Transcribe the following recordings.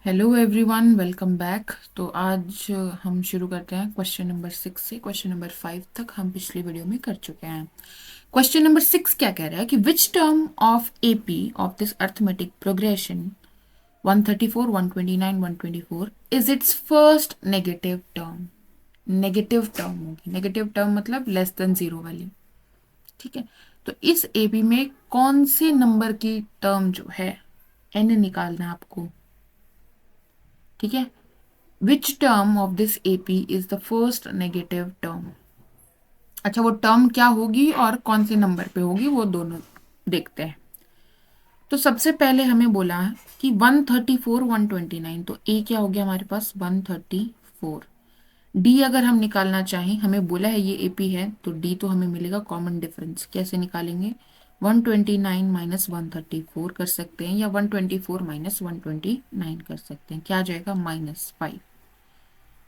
Hello everyone, welcome back. तो आज हम शुरू करते हैं क्वेश्चन नंबर 6 से। क्वेश्चन नंबर 5 तक हम पिछली वीडियो में कर चुके हैं। क्वेश्चन नंबर 6 क्या कह रहा है कि which term of AP of this arithmetic progression 134 129 124 is it's first negative term. Negative term होगी। नेगेटिव टर्म मतलब लेस देन जीरो वाली। ठीक है। तो इस एपी में कौन से नंबर की टर्म जो है एन निकालना है आपको। ठीक है। Which term of this AP is the first negative term? अच्छा, वो टर्म क्या होगी और कौन से नंबर पे होगी वो दोनों देखते हैं। तो सबसे पहले हमें बोला कि 134 129, तो ए क्या हो गया हमारे पास 134। डी अगर हम निकालना चाहें, हमें बोला है ये एपी है, तो डी तो हमें मिलेगा कॉमन डिफरेंस। कैसे निकालेंगे? 129 माइनस 134 कर सकते हैं, या 124 माइनस 129 कर सकते हैं। क्या आ जाएगा? -5।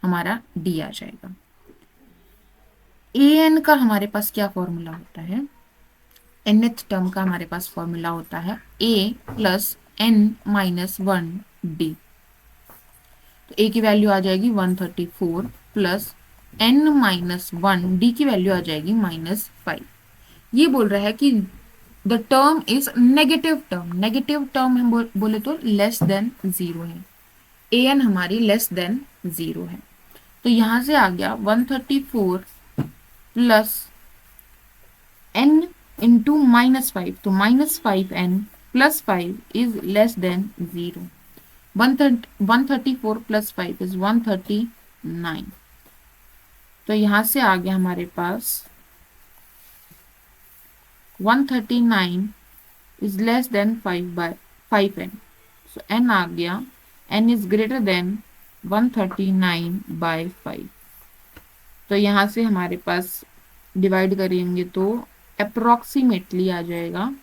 हमारा डी आ जाएगा। ए एन का हमारे पास क्या फॉर्मूला होता है? nth टर्म का हमारे पास फॉर्मूला होता है ए प्लस एन माइनस 1 डी। तो ए की वैल्यू आ जाएगी 134 प्लस एन माइनस 1 डी की वैल्यू आ जाएगी -5। ये बोल रहा है कि the term is negative term. Negative term हम बोले तो लेस देन जीरो है। ए एन हमारी लेस देन जीरो है। तो यहां से आ गया 134 प्लस n इंटू -5, तो -5n plus 5 is less than zero. 134 plus 5 is 139। तो यहां से आ गया हमारे पास 139 is less then 5n। So n आ गया, n इज ग्रेटर देन 139/5। तो यहां से हमारे पास डिवाइड करेंगे तो अप्रोक्सीमेटली आ जाएगा।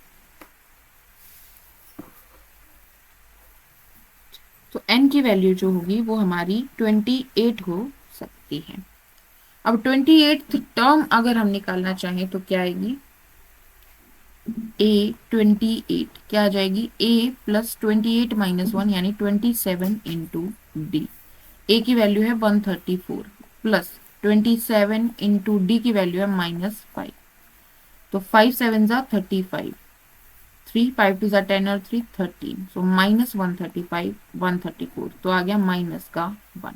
तो n की वैल्यू जो होगी वो हमारी 28 हो सकती है। अब 28th टर्म अगर हम निकालना चाहें तो क्या आएगी? a 28 क्या आ जाएगी? a प्लस 28 माइनस 1 यानी 27 इंटू डी। ए की वैल्यू है 134 प्लस 27 इंटू डी की वैल्यू है -5। तो 5 7 जा 35, 3 5 2 10 और 3 13, सो -135 134, तो आ गया माइनस का 1।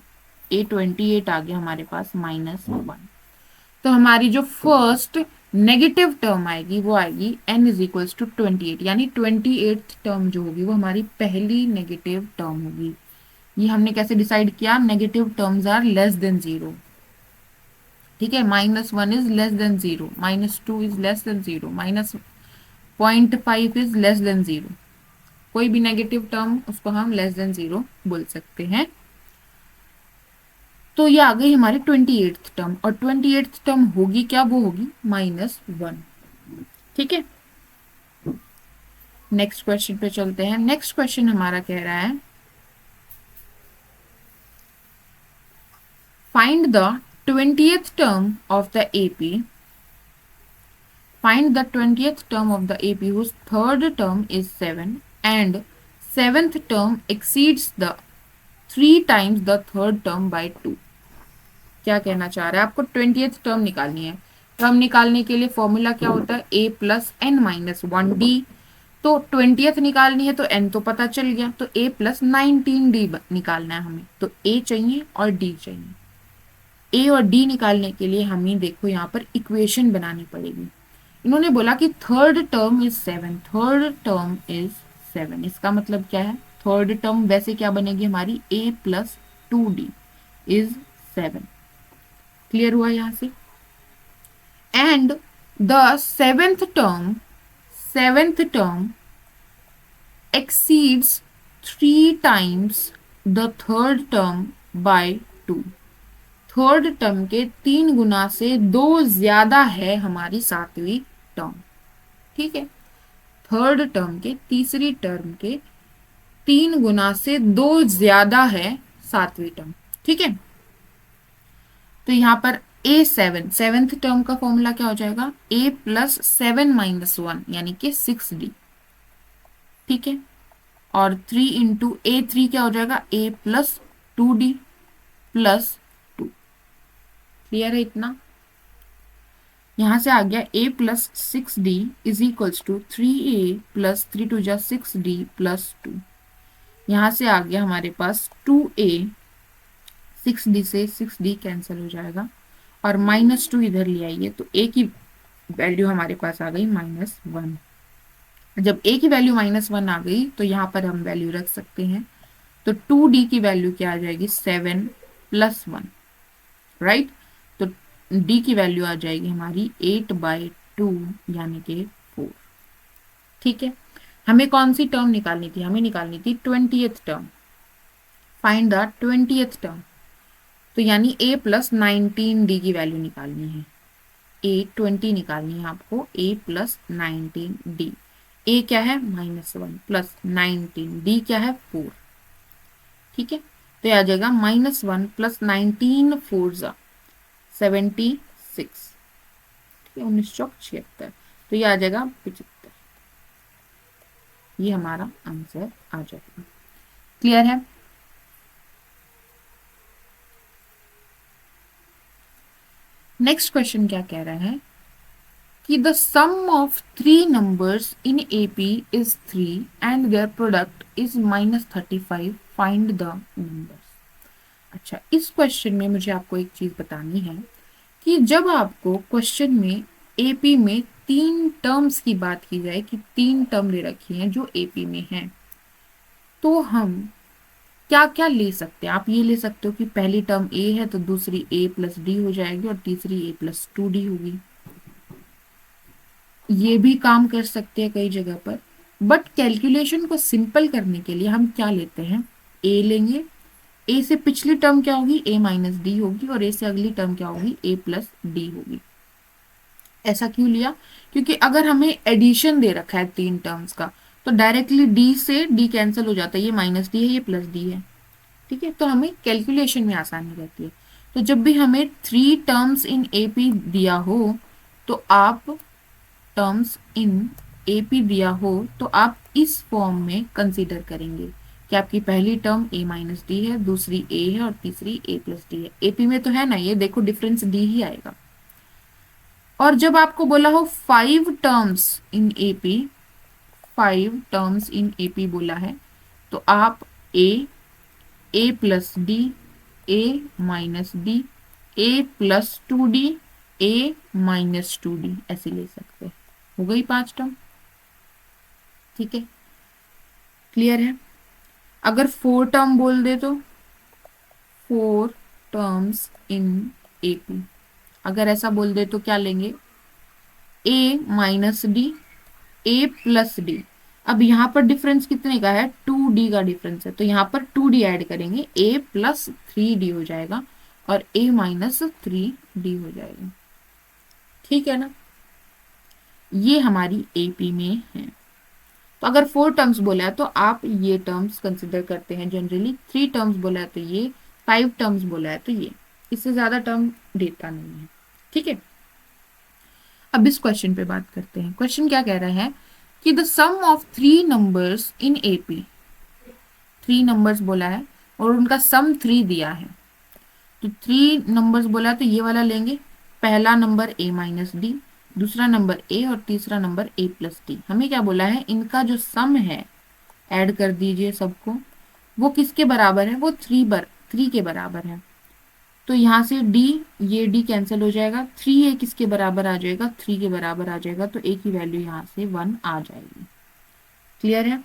A28 आ गया हमारे पास -1। तो हमारी जो फर्स्ट नेगेटिव टर्म आएगी वो आएगी n इज इक्वल्स टू 28, यानी 28th टर्म जो होगी वो हमारी पहली नेगेटिव टर्म होगी। ये हमने कैसे डिसाइड किया? Negative terms are less than zero. ठीक है। -1 is less than zero, -2 is less than zero, -0.5 is less than zero. कोई भी नेगेटिव टर्म उसको हम लेस देन जीरो बोल सकते हैं। तो ये आ गई हमारी 28th टर्म, और 28th टर्म होगी क्या? वो होगी -1। ठीक है। नेक्स्ट क्वेश्चन पे चलते हैं। नेक्स्ट क्वेश्चन हमारा कह रहा है find the 20th term of the AP. Find the 20th term of the AP whose third term is 7 and 7th term exceeds the 3 times the third term by 2। क्या कहना चाह रहा है? आपको 20th टर्म निकालनी है। टर्म निकालने के लिए फॉर्मूला क्या होता है? a plus n minus 1d। तो 20th निकालनी है तो n तो पता चल गया, तो a प्लस 19d निकालना है हमें। तो a चाहिए और d चाहिए। a और d निकालने के लिए हमें देखो यहाँ पर इक्वेशन बनानी पड़ेगी। इन्होंने बोला कि third term is 7, third term is 7। इसका मतलब क्या है? थर्ड टर्म वैसे क्या बनेगी हमारी? a plus 2d is 7। Clear हुआ यहां से? And the seventh term exceeds 3 times the third term by 2। Third term के 3 गुना से 2 ज्यादा है हमारी सातवीं टर्म। ठीक है। थर्ड टर्म के तीसरी टर्म के 3 गुना से 2 ज्यादा है सातवीं टर्म। ठीक है। तो यहां पर सेवेंथ टर्म का फॉर्मूला क्या हो जाएगा? a प्लस 7 माइनस 1 यानी कि 6d। ठीक है। और 3 × A3 क्या हो जाएगा, A+2D +2। क्लियर है इतना? यहां से आ गया A+6D = 3A + 3×2 = 6D +2। यहां से आ गया हमारे पास 2A, 6D से 6D कैंसिल हो जाएगा और -2 इधर ले आइए तो A की वैल्यू हमारे पास आ गई -1। जब A की वैल्यू -1 आ गई तो यहाँ पर हम वैल्यू रख सकते हैं। तो 2D की वैल्यू क्या आ जाएगी, 7 + 1, राइट। तो D की वैल्यू आ जाएगी हमारी 8/2 यानी कि 4। ठीक है, हमें कौन सी टर्म निकालनी थी, हमें निकालनी थी 20th term. Find the 20th term. तो यानी A+19D की वैल्यू निकालनी है। A20 निकालनी है आपको, A+19D। A क्या है, -1 + 19, D क्या है, 4। ठीक है, तो ये आ जाएगा -1 + 19 4 76। ठीक है, 19 चौक 76, तो ये आ जाएगा 75। ये हमारा आंसर आ जाएगा। क्लियर है? नेक्स्ट क्वेश्चन क्या कह रहा है कि the sum of 3 numbers in AP is 3 and their product is -35, find the numbers. अच्छा, इस क्वेश्चन में मुझे आपको एक चीज बतानी है कि जब आपको क्वेश्चन में AP में 3 टर्म्स की बात की जाए कि 3 टर्म दे रखी हैं जो AP में हैं, तो हम क्या क्या ले सकते हैं। आप ये ले सकते हो कि पहली टर्म A है तो दूसरी A+D हो जाएगी और तीसरी A+2D होगी। ये भी काम कर सकते हैं कई जगह पर, बट कैलकुलेशन को सिंपल करने के लिए हम क्या लेते हैं, A लेंगे। A से पिछली टर्म क्या होगी, A-D होगी, और A से अगली टर्म क्या होगी, A+D होगी। ऐसा क्यों लिया, क्योंकि अगर हमें एडिशन दे रखा है 3 टर्म्स का तो डायरेक्टली D से D कैंसिल हो जाता है, ये -D है, ये +D है। ठीक है, तो हमें कैलकुलेशन में आसानी रहती है। तो जब भी हमें 3 टर्म्स इन AP दिया हो तो आप टर्म्स इन AP दिया हो तो आप इस फॉर्म में कंसीडर करेंगे कि आपकी पहली टर्म A-D है, दूसरी A है और तीसरी A+D है। AP में तो है ना, ये देखो डिफरेंस D ही आएगा। और जब आपको बोला हो 5 terms in AP, 5 terms in AP बोला है, तो आप A+D, A-D, A+2D, A-2D ऐसे ले सकते हैं। हो गई 5 टर्म। ठीक है, क्लियर है? अगर 4 टर्म बोल दे तो 4 टर्म्स इन AP, अगर ऐसा बोल दे तो क्या लेंगे, A-D, A+D। अब यहाँ पर डिफरेंस कितने का है, 2D का डिफरेंस है, तो यहाँ पर 2D ऐड करेंगे, A+3D हो जाएगा और A-3D हो जाएगा। ठीक है ना, ये हमारी AP में है। तो अगर 4 टर्म्स बोला है तो आप ये टर्म्स कंसिडर करते हैं जनरली, 3 टर्म्स बोला है तो ये, 5 टर्म्स बोला है तो ये, इससे ज्यादा टर्म देता नहीं है। ठीक है, अब इस क्वेश्चन पे बात करते हैं। क्वेश्चन क्या कह रहा है कि the sum of 3 numbers in AP, 3 numbers बोला है और उनका सम 3 दिया है। तो 3 नंबर्स बोला है तो ये वाला लेंगे, पहला नंबर A-D, दूसरा नंबर A और तीसरा नंबर A+D। हमें क्या बोला है, इनका जो सम है ऐड कर दीजिए सबको, वो किसके बराबर है, वो 3 के बराबर है। तो यहाँ से D, ये D कैंसिल हो जाएगा, 3A किसके बराबर आ जाएगा, 3 के बराबर आ जाएगा, तो A की वैल्यू यहाँ से 1 आ जाएगी। क्लियर है?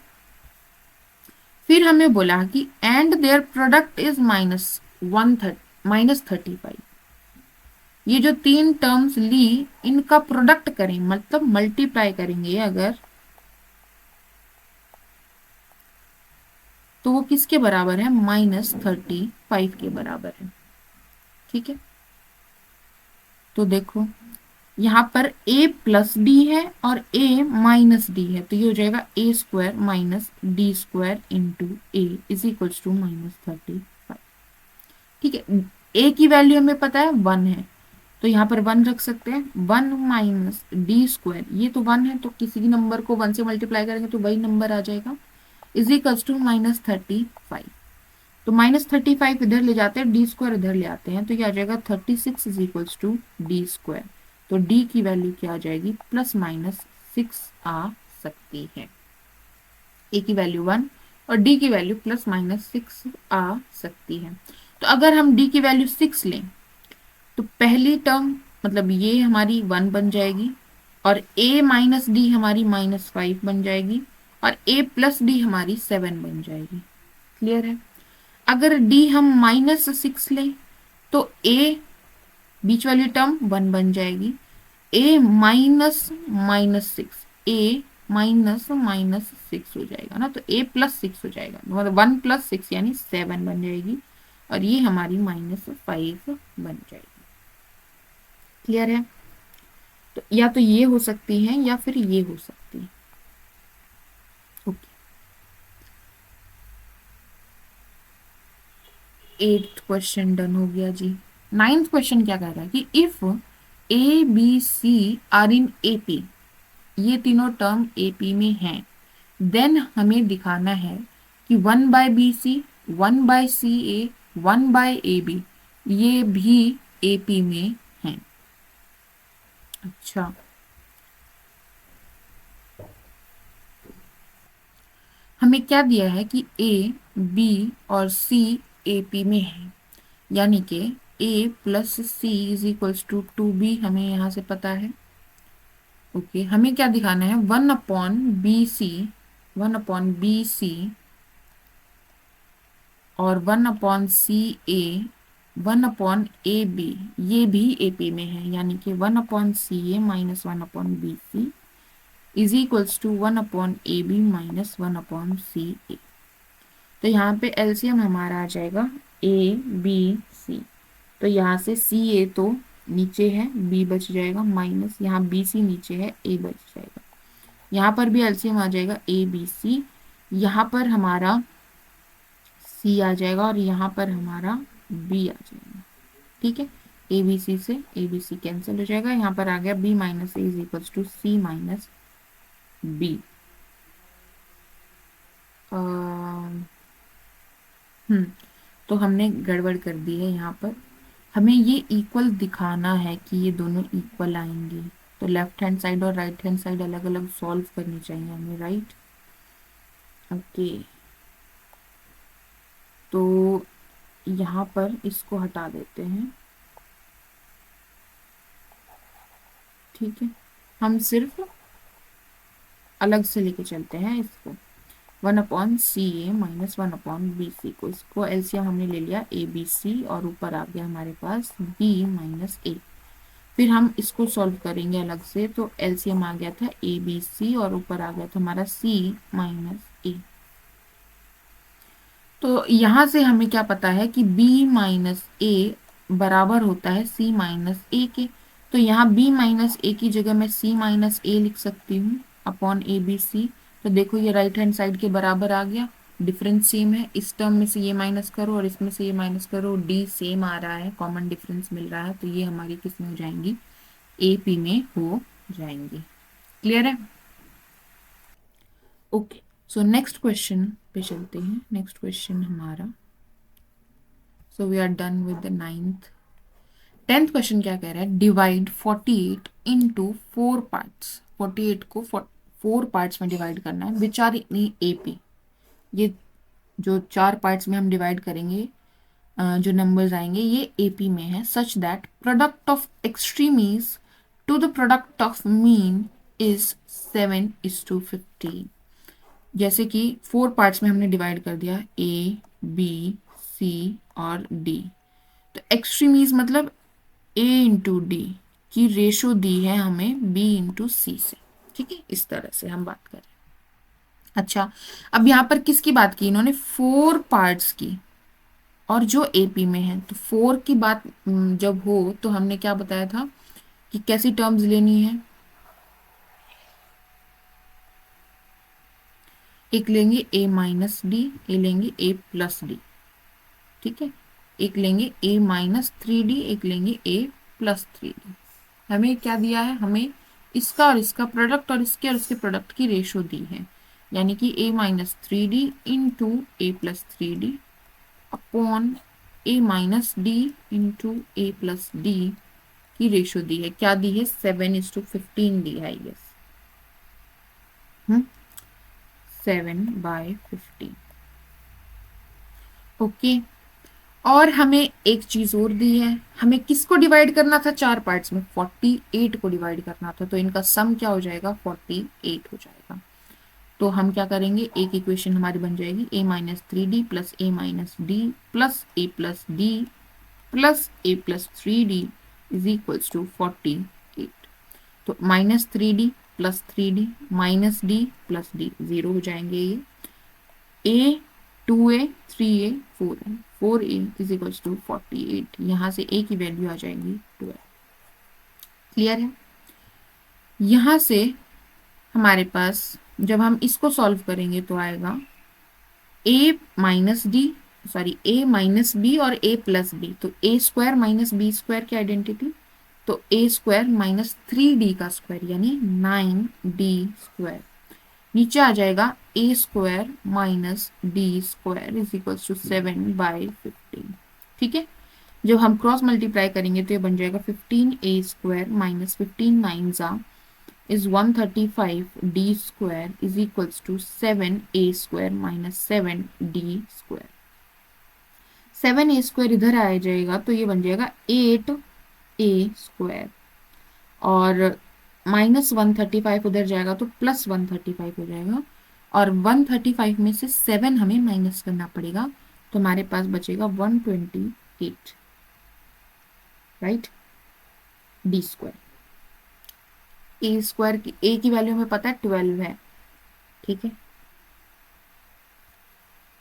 फिर हमें बोला कि एंड देयर प्रोडक्ट इज -35। ये जो 3 टर्म्स ली इनका प्रोडक्ट करें, मतलब मल्टीप्लाई करेंगे अगर, तो वो किसके बराबर है, -35 के बराबर है। ठीक है, तो देखो यहाँ पर A+D है और A-D है, तो ये हो जाएगा A² - D² into A is equals to -35। ठीक है, A की वैल्यू हमें पता है 1 है, तो यहाँ पर 1 रख सकते हैं, 1 - D², ये तो 1 है तो किसी नंबर को 1 से मल्टीप्लाई करेंगे तो वही नंबर आ जाएगा। Is equals to -35। तो -35 इधर ले जाते हैं, डी स्क्वायर इधर ले आते हैं, तो ये आ जाएगा 36 is equals to d square. तो डी की वैल्यू क्या आ जाएगी, +-6 आ सकती है। ए की वैल्यू 1 और डी की वैल्यू +-6 आ सकती है। तो अगर हम डी की वैल्यू 6 लें तो पहली टर्म मतलब ये हमारी 1 बन जाएगी, और a माइनस डी हमारी -5 बन जाएगी, और a प्लस डी हमारी 7 बन जाएगी। क्लियर है। अगर d हम -6 लें तो a बीच वाली टर्म 1 बन जाएगी, a -6 a -6 हो जाएगा ना, तो a +6 हो जाएगा, मतलब 1 + 6 यानी 7 बन जाएगी, और ये हमारी -5 बन जाएगी। क्लियर है। तो या तो ये हो सकती है या फिर ये हो सकती है। ओके, 8th क्वेश्चन डन हो गया जी। 9th क्वेश्चन क्या कह रहा है कि if A B C are in AP, ये तीनों टर्म एपी में हैं, देन हमें दिखाना है कि 1/BC, 1/CA, 1/AB ये भी एपी में हैं। अच्छा, हमें क्या दिया है कि ए बी और सी एपी में है, यानी कि a + c is equals to 2b हमें यहाँ से पता है। ओके, हमें क्या दिखाना है, 1/BC, 1/BC और 1/CA, 1/AB ये भी AP में है, यानी कि 1/CA - 1/BC is equals to 1/AB - 1/CA। तो यहाँ पे एलसीएम हमारा आ जाएगा ABC। तो यहाँ से CA तो नीचे है, B बच जाएगा, माइनस यहाँ BC नीचे है, A बच जाएगा। यहाँ पर भी एलसीएम आ जाएगा ABC, यहाँ पर हमारा C आ जाएगा और यहाँ पर हमारा B आ जाएगा। ठीक है, ABC से ABC कैंसिल हो जाएगा, यहाँ पर आ गया B - A is equals to C - B। तो हमने गड़बड़ कर दी है यहाँ पर, हमें ये इक्वल दिखाना है कि ये दोनों इक्वल आएंगे, तो लेफ्ट हैंड साइड और राइट हैंड साइड अलग अलग सॉल्व करनी चाहिए हमें, राइट। ओके, तो यहाँ पर इसको हटा देते हैं। ठीक है, हम सिर्फ अलग से लेके चलते हैं इसको, 1/CA - 1/BC को, इसको एलसीएम हमने ले लिया ABC और ऊपर आ गया हमारे पास B - A। फिर हम इसको सॉल्व करेंगे अलग से, तो एलसीएम आ गया था ABC और ऊपर आ गया था हमारा C - A। तो यहाँ से हमें क्या पता है कि B - A बराबर होता है C - A के, तो यहाँ B - A की जगह मैं C - A लिख सकती हूँ अपॉन ABC। तो देखो ये राइट हैंड साइड के बराबर आ गया, डिफरेंस सेम है, इस टर्म में से ये माइनस करो और इसमें से ये माइनस करो, D सेम आ रहा है, कॉमन डिफरेंस मिल रहा है, तो ये हमारी किस में हो जाएंगी, AP में हो जाएंगी। क्लियर है। ओके, सो नेक्स्ट क्वेश्चन पे चलते हैं। नेक्स्ट क्वेश्चन हमारा, so we are done with the 9th। 10th question क्या कह रहा है, डिवाइड 48 इंटू 4 पार्ट्स। 48 को 4 पार्ट्स में डिवाइड करना है, विच आर इन एपी। ये जो 4 पार्ट्स में हम डिवाइड करेंगे, जो नंबर्स आएंगे ये एपी में है, such that product of extremes to the product of mean is 7:15। जैसे कि 4 पार्ट्स में हमने डिवाइड कर दिया, A, B, C और D। तो एक्सट्रीमीज मतलब A इंटू डी की रेशो दी है हमें B इंटू सी से। ठीक है, इस तरह से हम बात करें। अच्छा, अब यहाँ पर किसकी बात की इन्होंने, 4 पार्ट्स की, और जो एपी में है, तो 4 की बात जब हो तो हमने क्या बताया था कि कैसी टर्म्स लेनी है, एक लेंगे A - D, एक लेंगे A + D। ठीक है, एक लेंगे A - 3D, एक लेंगे A + 3D। हमें क्या दिया है, हमें इसका और इसका प्रोडक्ट और इसके प्रोडक्ट की रेशो दी है। यानी कि a minus three D into A plus three D upon a minus D into A plus D की रेशो दी है। क्या दी है? 7:15 दी है, आई गेस 7/15। ओके। और हमें एक चीज और दी है, हमें किसको डिवाइड करना था? चार पार्ट्स में 48 को डिवाइड करना था, तो इनका सम क्या हो जाएगा? 48 हो जाएगा। तो हम क्या करेंगे, एक इक्वेशन हमारी बन जाएगी a minus three d plus a minus d plus a plus d plus a plus three d is equals to 48। तो minus three d minus d plus d zero हो जाएंगे। ये a 2a 3a 4a 4a is equals to 48। यहां से a की value आ जाएगी 12। Clear है? यहां से हमारे पास जब हम इसको सॉल्व करेंगे तो आएगा a minus d, sorry a minus b और a प्लस बी। तो a square minus b square की आइडेंटिटी, तो a स्क्वायर माइनस 3d का स्क्वायर यानी 9d स्क्वायर। नीचे आ जाएगा a square minus b square is equals to 7/15। ठीक है, जब हम क्रॉस मल्टीप्लाई करेंगे तो ये बन जाएगा 15a square minus 15 9 is 135d square is equals to 7a square minus 7d square। 7a square इधर आ जाएगा तो ये बन जाएगा 8a स्क्वायर, और माइनस 135 उधर जाएगा तो प्लस 135 हो जाएगा, और 135 में से 7 हमें माइनस करना पड़ेगा, तो हमारे पास बचेगा 128, राइट, डी स्क्वायर। ए स्क्वायर की ए की वैल्यू हमें पता है 12 है, ठीक है,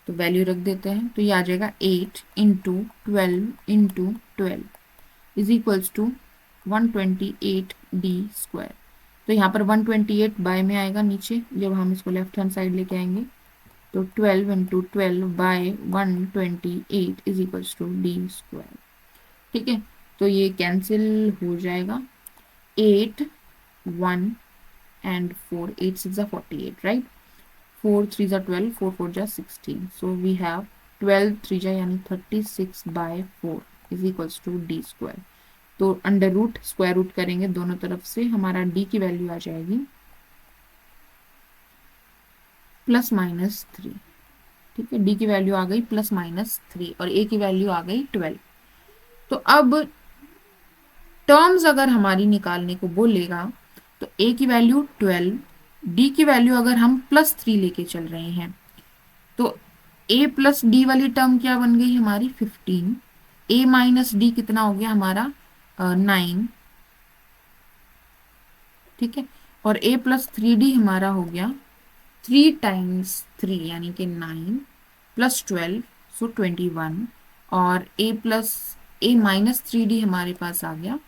तो वैल्यू रख देते हैं, तो ये आ जाएगा 8 into 12 is equals to 128d square. तो यहाँ पर 128 बाय में आएगा नीचे, जब हम इसको लेफ्ट हैंड साइड लेके आएंगे तो 12 into 12 by 128 is equals to d square. ठीक है, तो ये कैंसिल हो जाएगा, 8 1 and 4 8 6 are 48, right, 4 3 are 12 4 4 are 16, so we have 12 3 यानी 36/4 is equals to d square. तो अंडर रूट स्क्वायर रूट करेंगे दोनों तरफ से, हमारा d की वैल्यू आ जाएगी +-3। ठीक है, d की वैल्यू आ गई +-3 और a की वैल्यू आ गई 12। तो अब टर्म्स अगर हमारी निकालने को बोलेगा तो a की वैल्यू 12, d की वैल्यू अगर हम +3 लेके चल रहे हैं तो a प्लस डी वाली टर्म क्या बन गई हमारी 15, a माइनस डी कितना हो गया हमारा 9, ठीक है, और a प्लस 3d हमारा हो गया 3 टाइम्स 3 यानी कि 9 प्लस 12 सो 21, और a माइनस 3d हमारे पास आ गया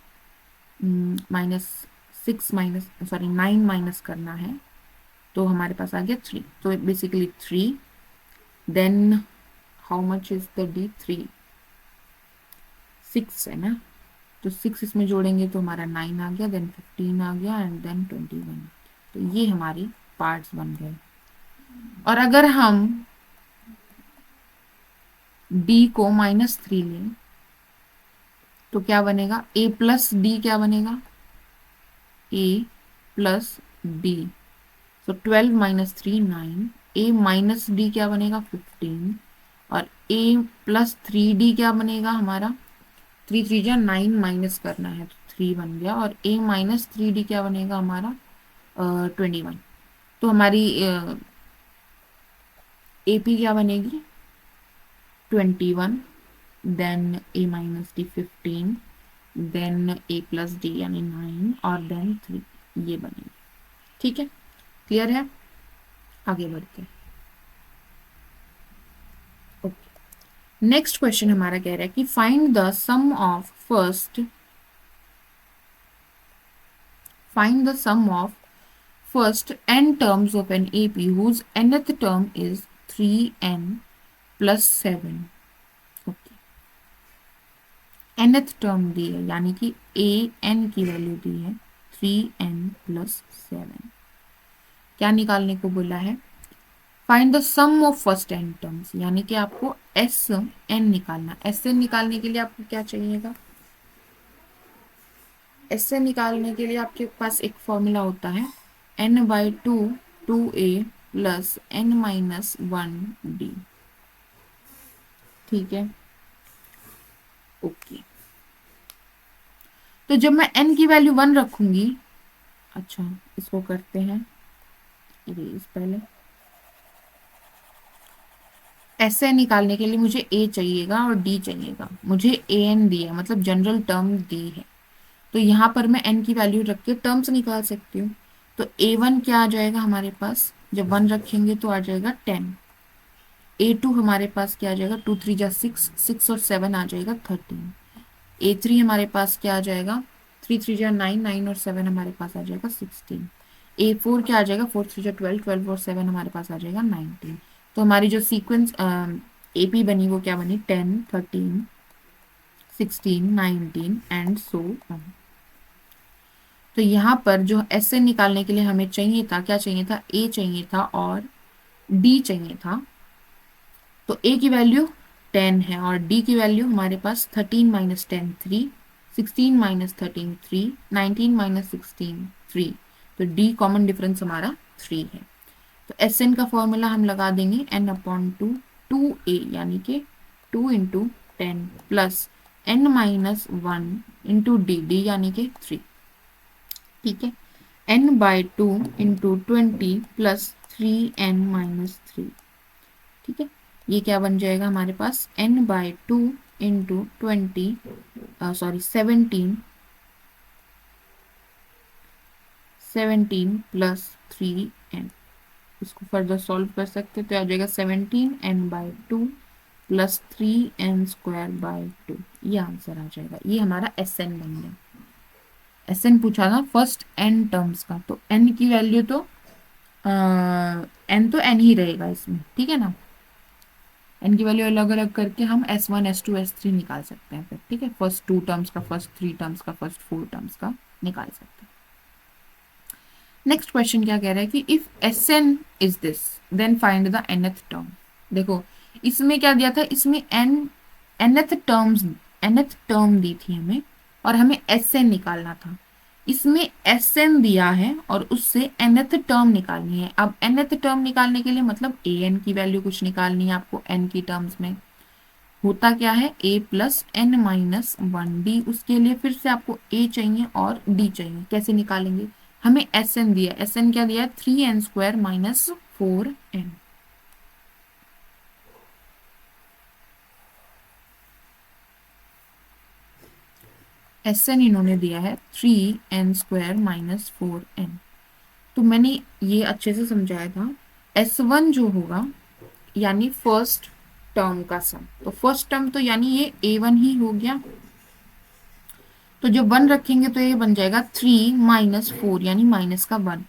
-9 माइनस करना है तो हमारे पास आ गया 3, तो basically 3, then how much is the d 3 6 है ना, तो 6 इसमें जोड़ेंगे तो हमारा 9 आ गया, देन 15 आ गया एंड देन 21। तो ये हमारी पार्ट्स बन गए। और अगर हम d को -3 लें तो क्या बनेगा, a प्लस डी क्या बनेगा, a प्लस डी, तो 12 माइनस 3 9, a माइनस डी क्या बनेगा 15, और a प्लस 3d क्या बनेगा हमारा 3 3 जा 9 माइनस करना है तो 3 बन गया, और a माइनस 3d क्या बनेगा हमारा 21। तो हमारी AP क्या बनेगी 21, then a minus d 15, then a plus d यानी 9 और देन 3, ये बनेगी। ठीक है, क्लियर है, आगे बढ़ते हैं। ओके, नेक्स्ट क्वेश्चन हमारा कह रहा है कि find the sum of first n terms of an AP whose nth term is 3n plus 7। Okay, nth term दी है यानी कि an की वैल्यू दी है 3n plus 7। क्या निकालने को बोला है, find the sum of first n terms, यानी कि आपको एस एन निकालना। एस एन निकालने के लिए आपको क्या चाहिएगा? एस एन निकालने के लिए आपके पास एक फॉर्मूला होता है n/2 2a प्लस n-1d। ठीक है, ओके। तो जब मैं n की वैल्यू 1 रखूंगी, अच्छा इसको करते हैं इरेज पहले। ऐसे निकालने के लिए मुझे a चाहिएगा और d चाहिएगा। मुझे a n दिया, मतलब जनरल टर्म दी है, तो यहाँ पर मैं n की वैल्यू रख के टर्म्स निकाल सकती हूँ। तो a1 क्या आ जाएगा हमारे पास, जब 1 रखेंगे तो आ जाएगा 10। a2 हमारे पास क्या आ जाएगा, 2 3 जा 6, 6 और 7 आ जाएगा 13। a3 हमारे पास क्या आ जाएगा, 3 3 जा 9, 9 और 7 हमारे पास आ जाएगा 16। a4 क्या आ जाएगा, 4 3 जा 12, 12 और 7 हमारे पास आ जाएगा 19। तो हमारी जो सीक्वेंस एपी बनी वो क्या बनी, 10 13 16 19 एंड सो ऑन। तो यहाँ पर जो एस एन निकालने के लिए हमें चाहिए था, क्या चाहिए था, ए चाहिए था और डी चाहिए था। तो ए की वैल्यू 10 है और डी की वैल्यू हमारे पास 13 माइनस 10 3, 16 माइनस 13 3, 19 माइनस 16 3। तो डी कॉमन डिफरेंस हमारा 3 है। तो एस एन का फॉर्मूला हम लगा देंगे n/2 2a, यानी कि 2 into 10 plus n-1 into D, D यानी कि 3। ठीक है, n/2 इंटू 20 प्लस 3n-3। ठीक है, ये क्या बन जाएगा हमारे पास, n/2 into 20 sorry 17 plus 3n। इसको फर्दर सॉल्व कर सकते तो आ जाएगा 17n/2 प्लस 3n² 2। ये आंसर आ जाएगा, ये हमारा एस एन बन गया। एस एन पूछा था फर्स्ट एन टर्म्स का, तो एन की वैल्यू तो एन तो एन ही रहेगा इसमें, ठीक है ना। एन की वैल्यू अलग अलग करके हम S1 S2 S3 निकाल सकते हैं फिर, ठीक है, फर्स्ट 2 टर्म्स का, फर्स्ट 3 टर्म्स का, फर्स्ट 4 टर्म्स का निकाल सकते हैं। नेक्स्ट क्वेश्चन क्या कह रहा है कि if S n is this then find the nth term. देखो इसमें क्या दिया था, इसमें nth टर्म दी थी हमें और हमें एस एन निकालना था। इसमें एस एन दिया है और उससे nth टर्म निकालनी है। अब nth टर्म निकालने के लिए मतलब ए एन की वैल्यू कुछ निकालनी है आपको n की टर्म्स में। होता क्या है, a प्लस n-1d, उसके लिए फिर से आपको a चाहिए और d चाहिए। कैसे निकालेंगे, हमें एस एन दिया, एस एन क्या दिया, 3n² minus 4n। S N इन्होंने दिया है 3n² माइनस 4n। तो मैंने ये अच्छे से समझाया था। S1 जो होगा यानी फर्स्ट टर्म का सम, तो फर्स्ट टर्म तो यानी ये a1 ही हो गया। तो जब 1 रखेंगे तो ये बन जाएगा 3 माइनस 4 यानी माइनस का 1।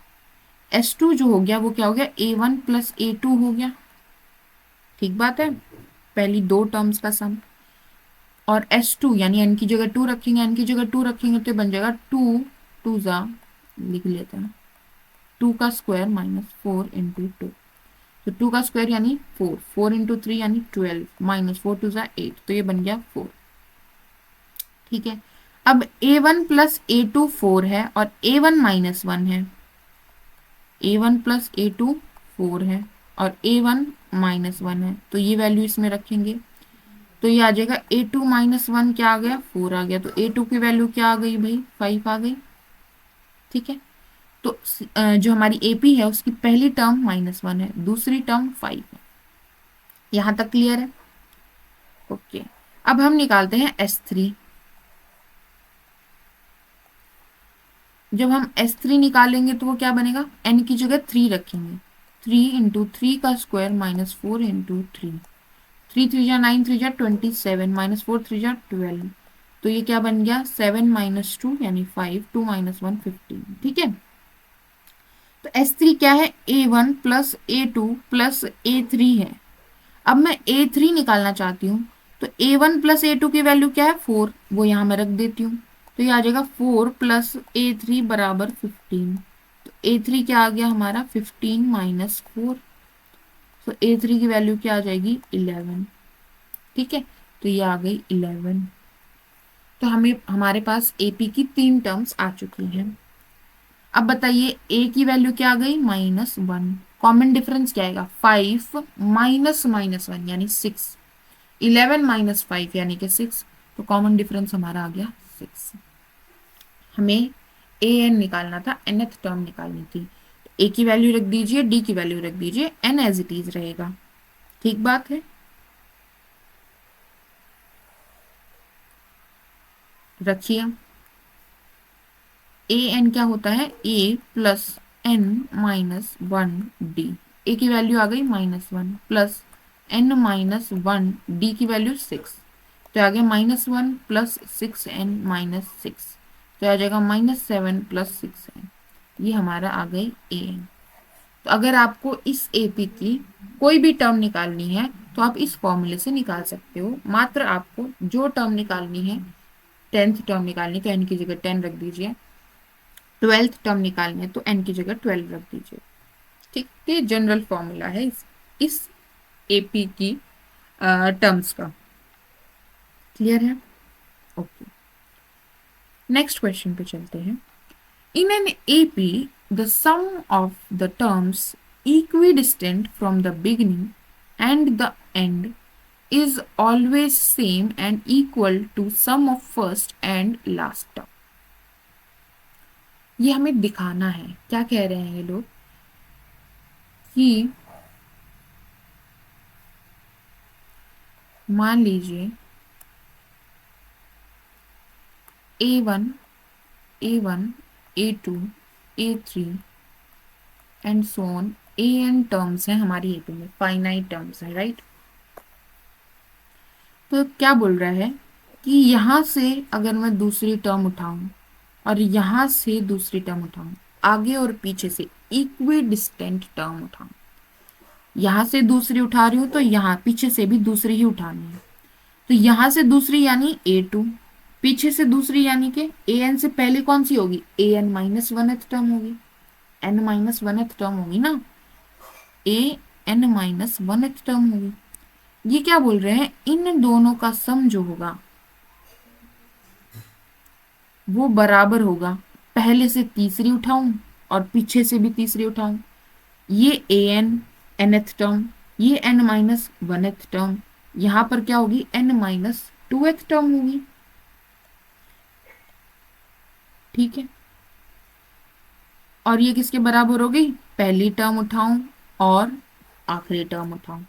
S2 जो हो गया वो क्या हो गया, a1 प्लस a2 हो गया। ठीक बात है, पहली 2 टर्म्स का सम। और S2 यानी n की जगह 2 रखेंगे, n की जगह 2 रखेंगे तो बन जाएगा 2 2 जा, लिख लेते हैं, 2 का स्क्वायर माइनस 4 इंटू 2। तो 2 का स्क्वायर यानी 4, 4 इंटू 3 यानी 12 माइनस 4 2 जा 8, तो ये बन गया 4। ठीक है, अब a1 प्लस a2 4 है और a1 माइनस 1 है। a1 प्लस a2 4 है और a1 माइनस 1 है, तो ये वैल्यू इसमें रखेंगे तो ये आ जाएगा a2 माइनस 1 क्या आ गया, 4 आ गया। तो a2 की वैल्यू क्या आ गई भाई, 5 आ गई। ठीक है, तो जो हमारी AP है उसकी पहली टर्म -1 है, दूसरी टर्म 5 है। यहां तक क्लियर है, ओके। अब हम निकालते हैं S3। जब हम S3 निकालेंगे तो वो क्या बनेगा, n की जगह 3 रखेंगे, 3 इंटू 3 का स्क्वायर माइनस 4 इंटू 3, 3 3 जा 9, 3 जा 27 माइनस 4 3 जा 12। तो ये क्या बन गया, 7 माइनस 2 यानी 5, 2 माइनस 1 15। ठीक है, तो S3 क्या है, A1 plus A2 plus A3 है। अब मैं A3 निकालना चाहती हूँ, तो A1 प्लस A2 की वैल्यू क्या है, 4, वो यहाँ मैं रख देती हूँ। तो ये आ जाएगा 4 प्लस A3 बराबर 15। तो A3 क्या आ गया हमारा, 15 माइनस 4। तो A3 की वैल्यू क्या आ जाएगी 11। ठीक है, तो ये आ गई 11। तो हमें हमारे पास AP की 3 टर्म्स आ चुकी हैं। अब बताइए A की वैल्यू क्या आ गई -1। कॉमन डिफरेंस क्या आएगा 5 माइनस -1 यानी 6। 11 माइनस 5 यानी कि 6। तो कॉमन डिफरेंस हमारा आ गया 6। हमें AN निकालना था, nth टर्म निकालनी थी। तो A की वैल्यू रख दीजिए, D की वैल्यू रख दीजिए, N एज इट इज रहेगा। ठीक बात है, रखिए। AN क्या होता है A plus N minus 1D। A की वैल्यू आ गई -1 प्लस N माइनस 1D की वैल्यू 6। तो आ गया -1 प्लस 6N माइनस 6। तो आ जाएगा -7 प्लस 6N। ये हमारा आ गई AN। तो अगर आपको इस AP की कोई भी टर्म निकालनी है तो आप इस फॉर्मूले से निकाल सकते हो। मात्र आपको जो टर्म निकालनी है, 10th टर्म निकालनी तो n की जगह 10 रख दीजिए, 12th टर्म निकालनी है तो n की जगह 12 रख दीजिए। ठीक, ये जनरल फॉर्मूला है इस AP की टर्म्स का। क्लियर है? ओके, नेक्स्ट क्वेश्चन पे चलते हैं। In an AP, the sum of the terms equidistant from the beginning and the end is always same and equal to sum of first and last term। ये हमें दिखाना है, क्या कह रहे हैं ये लोग कि मान लीजिए A1 A1 A2 A3 and so on AN terms हैं हमारी AP में, फाइनाइट टर्म्स है, राइट। तो क्या बोल रहा है कि यहां से अगर मैं दूसरी टर्म उठाऊं और यहां से दूसरी टर्म उठाऊं, आगे और पीछे से इक्वी डिस्टेंट टर्म उठाऊं, यहां से दूसरी उठा रही हूं तो यहां पीछे से भी दूसरी ही उठानी है। तो यहां से दूसरी यानी A2, पीछे से दूसरी यानी कि AN से पहले कौन सी होगी AN माइनस 1th टर्म होगी, N माइनस 1th टर्म होगी ना, AN माइनस 1th टर्म होगी। ये क्या बोल रहे हैं, इन दोनों का सम जो होगा वो बराबर होगा, पहले से तीसरी उठाऊं और पीछे से भी तीसरी उठाऊं। ये AN nth टर्म, ये N माइनस 1th टर्म, यहां पर क्या होगी N माइनस 2th टर्म होगी। ठीक है, और ये किसके बराबर हो गई, पहली टर्म उठाऊं और आखिरी टर्म उठाऊं।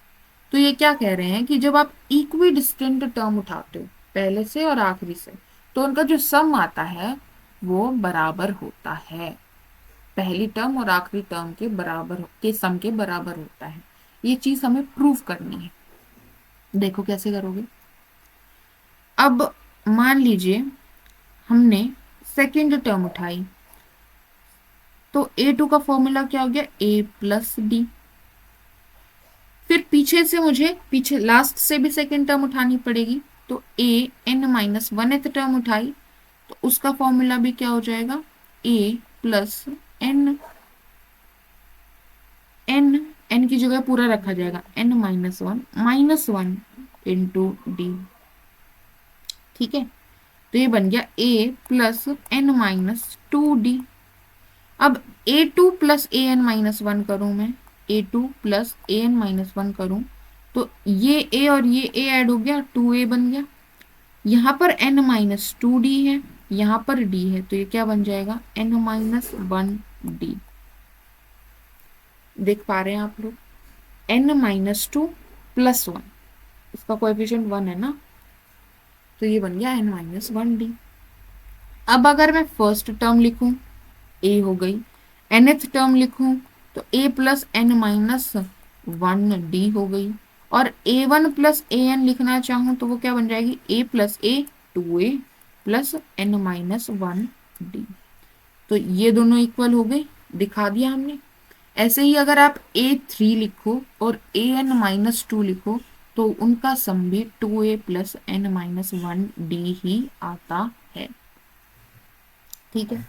तो ये क्या कह रहे हैं कि जब आप इक्वी डिस्टेंट टर्म उठाते हो पहले से और आखिरी से, तो उनका जो सम आता है वो बराबर होता है, पहली टर्म और आखिरी टर्म के बराबर के सम के बराबर होता है। ये चीज हमें प्रूव करनी है। देखो कैसे करोगे। अब मान लीजिए हमने सेकेंड टर्म उठाई, तो A2 का फॉर्मूला क्या हो गया A प्लस डी। फिर पीछे से मुझे पीछे लास्ट से भी सेकेंड टर्म उठानी पड़ेगी, तो AN माइनस 1th टर्म उठाई तो उसका फॉर्मूला भी क्या हो जाएगा A प्लस एन, एन की जगह पूरा रखा जाएगा N minus one into D. ठीक है, तो ये बन गया A plus N minus 2D। अब A2 प्लस AN माइनस 1 करूं मैं, A2 प्लस AN माइनस 1 करूं तो ये A और ये A ऐड हो गया, 2A बन गया। यहाँ पर N माइनस 2D है, यहाँ पर D है, तो ये क्या बन जाएगा N माइनस 1D। देख पा रहे हैं आप लोग, N माइनस 2 प्लस 1, इसका कोएफिशिएंट 1 है ना, तो ये बन गया N माइनस 1D। अब अगर मैं फर्स्ट टर्म लिखूं A हो गई, nth टर्म लिखूं तो A plus N minus 1D हो गई, और A1 प्लस AN लिखना चाहूं तो वो क्या बन जाएगी A plus A 2A plus N minus 1D। तो ये दोनों इक्वल हो गए, दिखा दिया हमने। ऐसे ही अगर आप A3 लिखो और AN माइनस 2 लिखो तो उनका सम भी 2A plus N minus 1D ही आता है। ठीक है,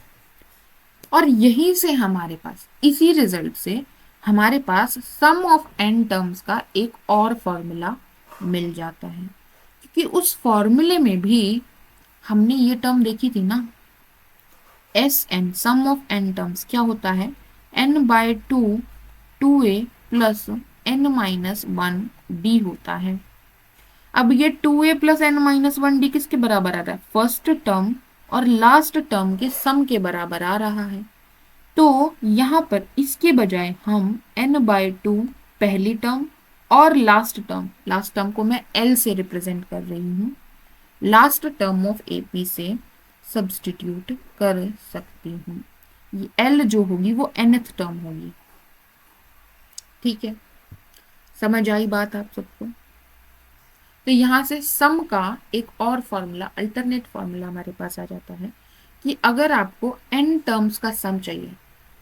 और यहीं से हमारे पास इसी रिजल्ट से हमारे पास सम ऑफ n टर्म्स का एक और फॉर्मूला मिल जाता है, क्योंकि उस फॉर्मूले में भी हमने ये टर्म देखी थी ना, S n, sum of n terms क्या होता है, n/2 2a प्लस n-1d होता है। अब ये 2a प्लस n-1d किसके बराबर आ रहा है, फर्स्ट टर्म और लास्ट टर्म के सम के बराबर आ रहा है। तो यहाँ पर इसके बजाय हम n/2 पहली टर्म और लास्ट टर्म को मैं l से रिप्रेजेंट कर रही हूँ, लास्ट टर्म ऑफ AP से सब्सटीट्यूट कर सकती हूँ। ये l जो होगी वो nth टर्म होगी। ठीक है, समझ आई बात आप सबको। तो यहाँ से सम का एक और फॉर्मूला, अल्टरनेट फॉर्मूला हमारे पास आ जाता है कि अगर आपको n टर्म्स का सम चाहिए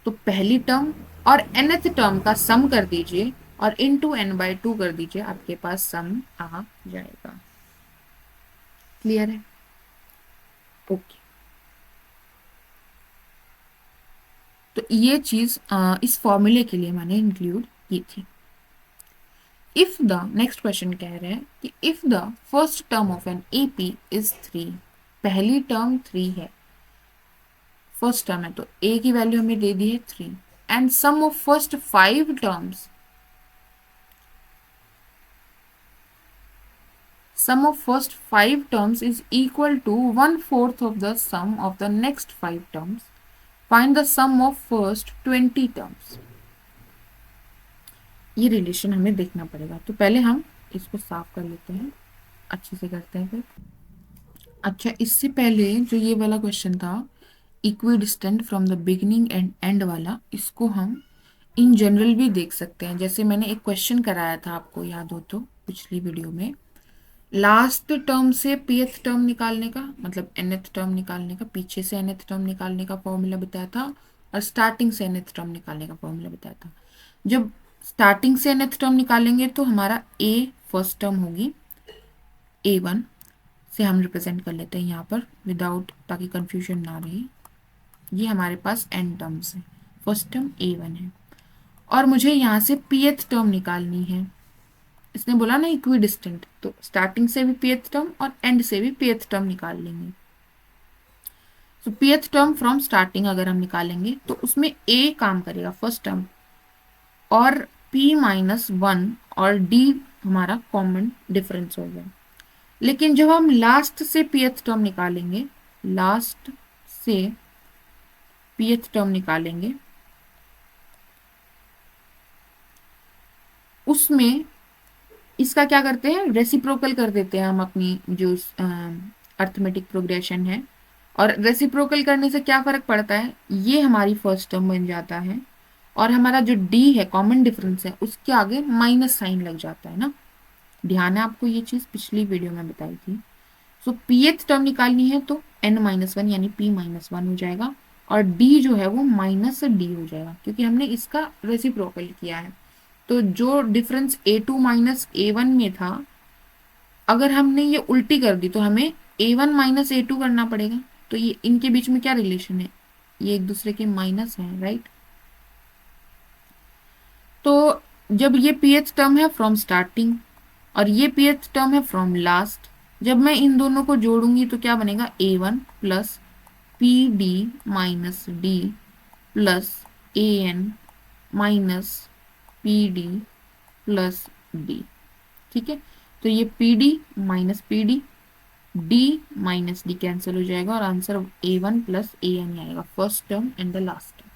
तो पहली टर्म और nth टर्म का सम कर दीजिए और इनटू n/2 कर दीजिए, आपके पास सम आ जाएगा। क्लियर है? ओके। तो ये चीज इस फॉर्मूले के लिए मैंने इंक्लूड की थी। इफ द नेक्स्ट क्वेश्चन कह रहे हैं कि if the first term of an AP is 3, पहली टर्म 3 है, फर्स्ट टर्म है तो a की वैल्यू हमें दे दी है 3, and sum of first 5 terms, sum of first 5 terms is equal to 1/4 of the sum of the next 5 terms. Find the sum of first 20 terms. ये relation हमें देखना पड़ेगा, तो पहले हम इसको साफ कर लेते हैं, अच्छे से करते हैं फिर। अच्छा, इससे पहले जो ये वाला क्वेश्चन था equidistant from the beginning and and वाला, इसको हम इन जनरल भी देख सकते हैं। जैसे मैंने एक क्वेश्चन कराया था, आपको याद हो तो पिछली वीडियो में, लास्ट टर्म से pth टर्म निकालने का, मतलब nth टर्म निकालने का, पीछे से nth टर्म निकालने का फॉर्मूला बताया था, और स्टार्टिंग से nth टर्म निकालने का फॉर्मूला बताया था। जब स्टार्टिंग से nth टर्म निकालेंगे तो हमारा a फर्स्ट टर्म होगी, a1 से हम रिप्रेजेंट कर लेते हैं यहाँ पर विदाउट, ताकि कंफ्यूजन ना रहे। ये हमारे पास n टर्म्स है, फर्स्ट टर्म a1 है, और मुझे यहाँ से pth टर्म निकालनी है। इसने बोला ना इक्विडिस्टेंट, तो स्टार्टिंग से भी pth टर्म और एंड से भी pth टर्म निकाल लेंगे। तो pth टर्म फ्रॉम स्टार्टिंग अगर हम निकालेंगे तो उसमें a काम करेगा फर्स्ट टर्म, और p-1 और d हमारा कॉमन डिफरेंस हो गया। लेकिन जब हम लास्ट से pth टर्म निकालेंगे, लास्ट से pth टर्म निकालेंगे, उसमें इसका क्या करते हैं, रेसिप्रोकल कर देते हैं हम अपनी जो अर्थमेटिक प्रोग्रेशन है। और रेसिप्रोकल करने से क्या फर्क पड़ता है, ये हमारी फर्स्ट टर्म बन जाता है, और हमारा जो d है कॉमन डिफरेंस है उसके आगे माइनस साइन लग जाता है ना। ध्यान है आपको, ये चीज पिछली वीडियो में बताई थी। सो pth टर्म निकालनी है तो n-1 यानी p-1 हो जाएगा, और d जो है वो -d हो जाएगा, क्योंकि हमने इसका रेसिप्रोकल किया है। तो जो डिफरेंस a2 माइनस a1 में था, अगर हमने ये उल्टी कर दी तो हमें a1 माइनस a2 करना पड़ेगा। तो ये इनके बीच में क्या रिलेशन है, ये एक दूसरे के माइनस है, राइट। तो जब ये pth टर्म है फ्रॉम स्टार्टिंग और ये pth टर्म है फ्रॉम लास्ट, जब मैं इन दोनों को जोड़ूंगी तो क्या बनेगा, a1 plus pd minus d plus an minus pd plus d। ठीक है, तो ये pd minus pd, d minus d cancel हो जाएगा, और आंसर a1 प्लस an आएगा, first term and the last term.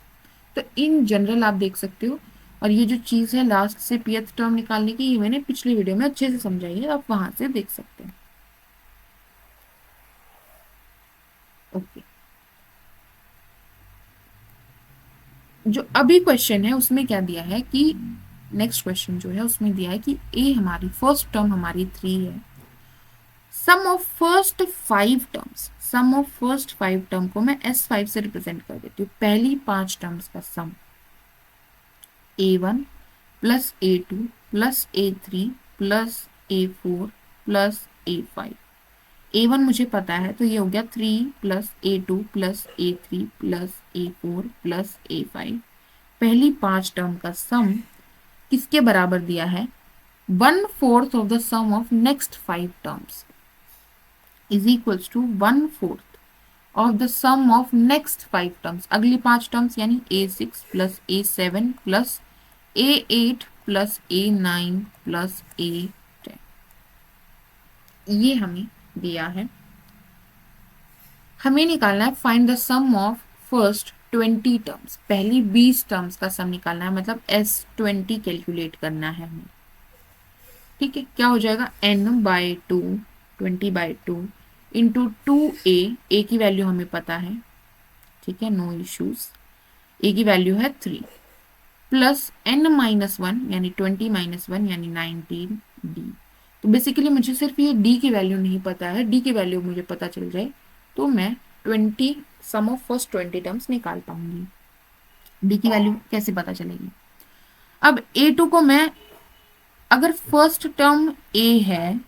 तो इन जनरल आप देख सकते हो। और ये जो चीज़ है लास्ट से pth टर्म निकालने की, ये मैंने पिछली वीडियो में अच्छे से समझाई है, आप वहां से देख सकते हैं। ओके, जो अभी क्वेश्चन है उसमें क्या दिया है कि नेक्स्ट क्वेश्चन जो है उसमें दिया है कि a हमारी फर्स्ट टर्म हमारी 3 है, sum of first 5 terms, sum of first 5 term को मैं s5 से रिप्रेजेंट कर देती हूँ, पहली 5 टर्म्स का सम a1 plus a2 plus a3 plus a4 plus a5। a1 मुझे पता है तो ये हो गया 3 plus a2 plus a3 plus a4 plus a5, पहली 5 टर्म का सम किसके बराबर दिया है, 1/4 of the sum of next 5 terms is equals to 1/4 of the sum of next 5 terms, अगली 5 टर्म्स यानी A6 plus A7 plus A8 plus A9 plus A10, ये हमें दिया है। हमें निकालना है find the sum of first 20 terms, पहली 20 टर्म्स का सम निकालना है, मतलब S20 कैलकुलेट करना है हमें। ठीक है, क्या हो जाएगा, n/2 20/2 इंटू 2a की वैल्यू हमें पता है, ठीक है, नो इश्यूज, a की वैल्यू है 3 प्लस n-1 यानी 20-1 यानी 19d। तो बेसिकली मुझे सिर्फ ये d की वैल्यू नहीं पता है, d की वैल्यू मुझे पता चल जाए तो मैं 20 सम ऑफ फर्स्ट 20 टर्म्स निकाल पाऊंगी। d की वैल्यू कैसे पता चलेगी, अब a2 को मैं, अगर फर्स्ट टर्म a है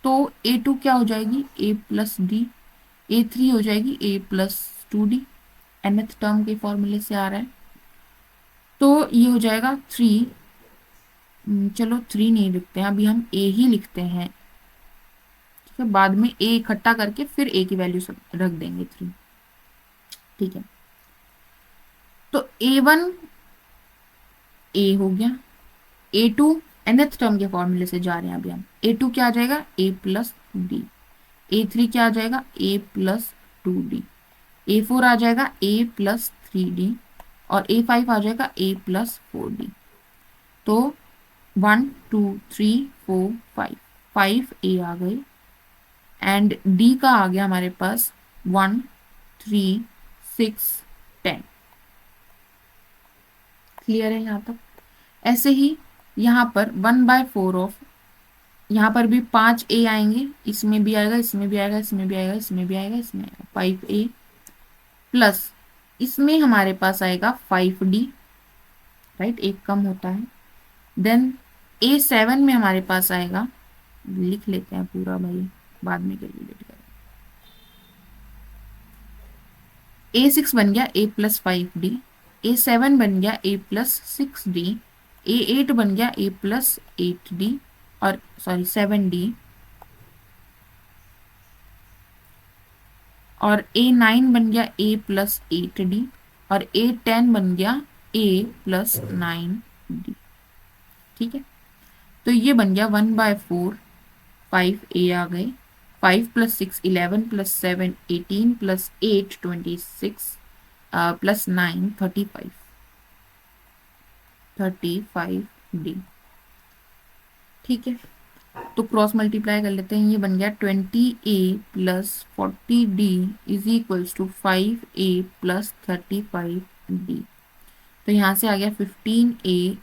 तो a2 क्या हो जाएगी, a प्लस डी, a3 हो जाएगी a plus 2d, nth term के फॉर्मूले से आ रहा है, तो ये हो जाएगा 3, चलो 3 नहीं लिखते हैं, अभी हम a ही लिखते हैं, ठीक है, बाद में a इकट्ठा करके फिर a की वैल्यू रख देंगे 3, ठीक है। तो a1 a हो गया, a2 nth टर्म के फॉर्मूले से जा रहे हैं अभी हम, a2 क्या आ जाएगा a प्लस डी, a3 क्या आ जाएगा a प्लस 2d, a4 आ जाएगा a प्लस 3d और a5 आ जाएगा a प्लस 4d। तो 1 2 3 4 5 5 a आ गए एंड d का आ गया हमारे पास 1 3 6 10। क्लियर है यहाँ तक। ऐसे ही यहाँ पर 1/4 ऑफ, यहाँ पर भी 5a आएंगे, इसमें भी आएगा, इसमें भी आएगा, इसमें भी आएगा, इसमें भी आएगा, इसमें आएगा 5a प्लस इसमें हमारे पास आएगा 5d, राइट, एक कम होता है। देन a7 में हमारे पास आएगा, लिख लेते हैं पूरा भाई, बाद में कैलकुलेट करें, a6 बन गया a प्लस 5d, a7 बन गया a प्लस 6d, a8 बन गया a प्लस 8d और सॉरी 7d, और a9 बन गया a प्लस 8d और a10 बन गया a प्लस 9d। ठीक है, तो ये बन गया 1/4, 5a आ गए, 5 plus 6 11 plus 7 18 plus 8 26 plus 9 35d। ठीक है, तो क्रॉस मल्टीप्लाई कर लेते हैं, ये बन गया 20a plus 40d is equals to 5a plus 35d। तो यहाँ से आ गया 15a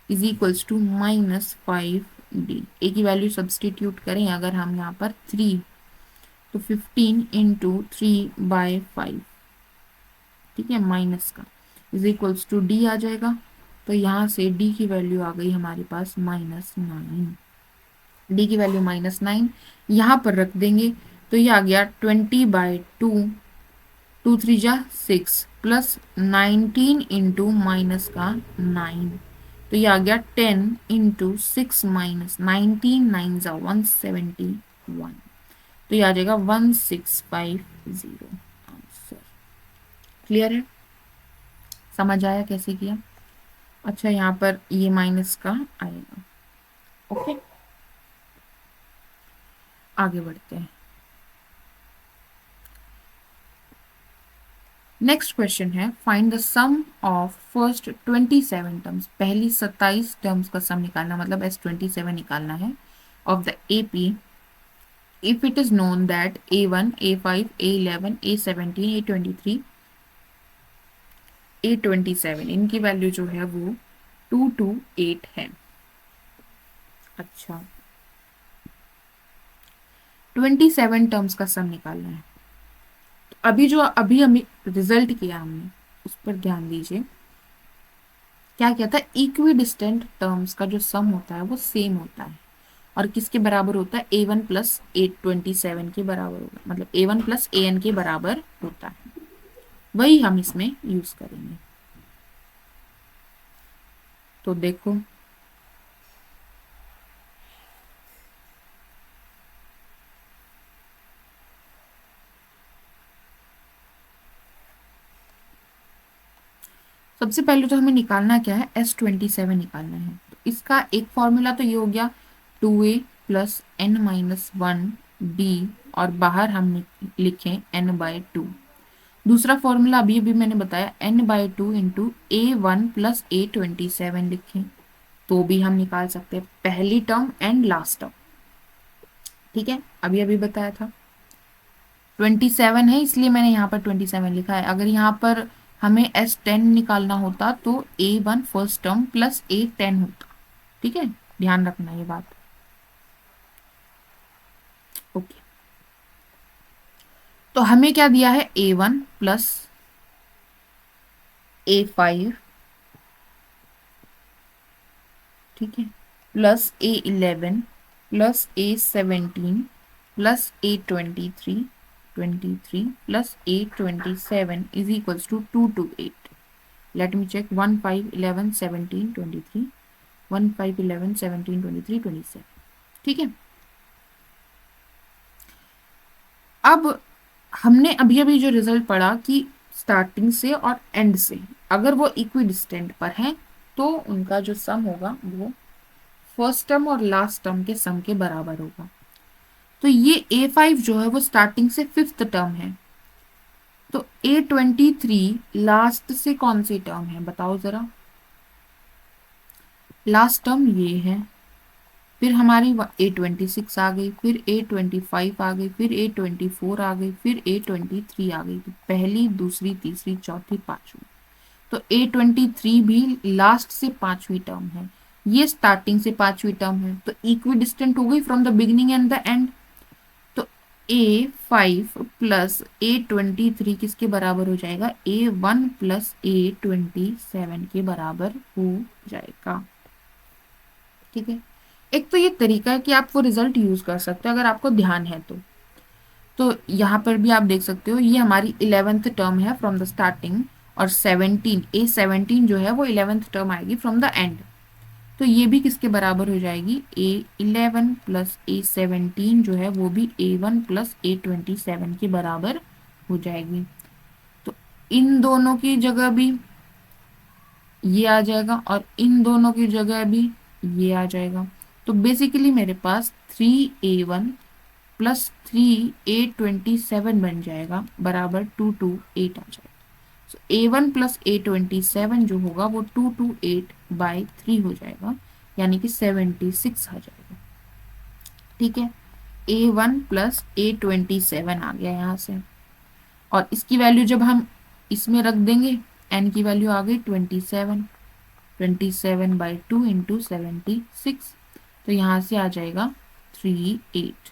is equals to minus 5d। a की वैल्यू सब्सटीट्यूट करें अगर हम यहाँ पर 3, तो 15 इंटू 3/5, ठीक है, माइनस का इज इक्वल्स टू d आ जाएगा। तो यहाँ से d की वैल्यू आ गई हमारे पास -9, d की वैल्यू -9 यहाँ पर रख देंगे, तो ये आ गया 20/2, 2 3 जा 6 प्लस 19 इंटू माइनस का 9, तो ये आ गया 10 इंटू 6 माइनस 19 9 जा 171, तो ये आ जाएगा 1650 आंसर। क्लियर है, समझ आया कैसे किया। अच्छा, यहाँ पर ये माइनस का आएगा। ओके, आगे बढ़ते हैं। नेक्स्ट क्वेश्चन है find the sum of first 27 terms, पहली 27 टर्म्स का सम निकालना, मतलब S27 निकालना है of the AP if it is known that A1 A5 A11 A17 A23 A27 इनकी वैल्यू जो है वो 2 to 8 है। अच्छा, 27 टर्म्स का सम निकालना है। तो अभी हमें रिजल्ट किया हमने, उस पर ध्यान दीजिए। क्या किया था, इक्वी डिस्टेंट टर्म्स का जो सम होता है वो सेम होता है और किसके बराबर होता है, A1 प्लस A27 के बराबर होगा, मतलब A1 प्लस AN के बराबर होता है। वही हम इसमें यूज करेंगे। तो देखो सबसे पहले तो हमें निकालना क्या है, S27 निकालना है। तो इसका एक फॉर्मूला तो ये हो गया 2a plus n minus 1d, और बाहर हम लिखें n/2। दूसरा फॉर्मूला अभी अभी मैंने बताया n/2 into a1 plus a27 लिखें, तो भी हम निकाल सकते हैं पहली टर्म एंड लास्ट टर्म। ठीक है, अभी अभी बताया था 27 है, इसलिए मैंने यहाँ पर 27 लिखा है। अगर यहाँ पर हमें S10 निकालना होता तो a1 first term plus a10 होता। ठीक है, ध्यान रखना ये बात। ओके, तो हमें क्या दिया है, a1 प्लस a5, ठीक है, plus a11 plus a17 plus a23 plus a27 is equals to 2 to 8। Let me check 1 5 11 17 23, 1 5 11 17 23 27। ठीक है, अब हमने अभी अभी जो रिजल्ट पढ़ा कि स्टार्टिंग से और एंड से अगर वो इक्वी डिस्टेंट पर हैं तो उनका जो सम होगा वो फर्स्ट टर्म और लास्ट टर्म के सम के बराबर होगा। तो ये a5 जो है वो स्टार्टिंग से फिफ्थ टर्म है, तो a23 लास्ट से कौन सी टर्म है बताओ जरा। लास्ट टर्म ये है, फिर हमारी a26 आ गई, फिर a25 आ गई, फिर a24 आ गई, फिर a23 आ गई। तो पहली, दूसरी, तीसरी, चौथी, पांचवी, तो a23 भी लास्ट से पांचवी टर्म है, ये स्टार्टिंग से पांचवी टर्म है, तो इक्वी डिस्टेंट हो गई from the beginning and the end. तो a5 प्लस a23 किसके बराबर हो जाएगा, a1 प्लस a27 के बराबर हो जाएगा। ठीक है, एक तो ये तरीका है कि आप वो रिजल्ट यूज कर सकते हो अगर आपको ध्यान है तो यहाँ पर भी आप देख सकते हो ये हमारी 11th टर्म है फ्रॉम द स्टार्टिंग, और 17 a17 जो है वो 11th टर्म आएगी फ्रॉम द एंड। तो ये भी किसके बराबर हो जाएगी, a11 प्लस a17 जो है वो भी a1 प्लस a27 के बराबर हो जाएगी। तो इन दोनों की जगह भी ये आ जाएगा और इन दोनों की जगह भी ये आ जाएगा। तो बेसिकली मेरे पास 3a1 प्लस 3a27 बन जाएगा बराबर 228 आ जाएगा। सो a1 प्लस a27 जो होगा वो 228/3 हो जाएगा, यानी कि 76 आ जाएगा। ठीक है, a1 प्लस a27 आ गया यहाँ से, और इसकी वैल्यू जब हम इसमें रख देंगे, n की वैल्यू आ गई 27, 27/2 इंटू 76, तो यहाँ से आ जाएगा 38।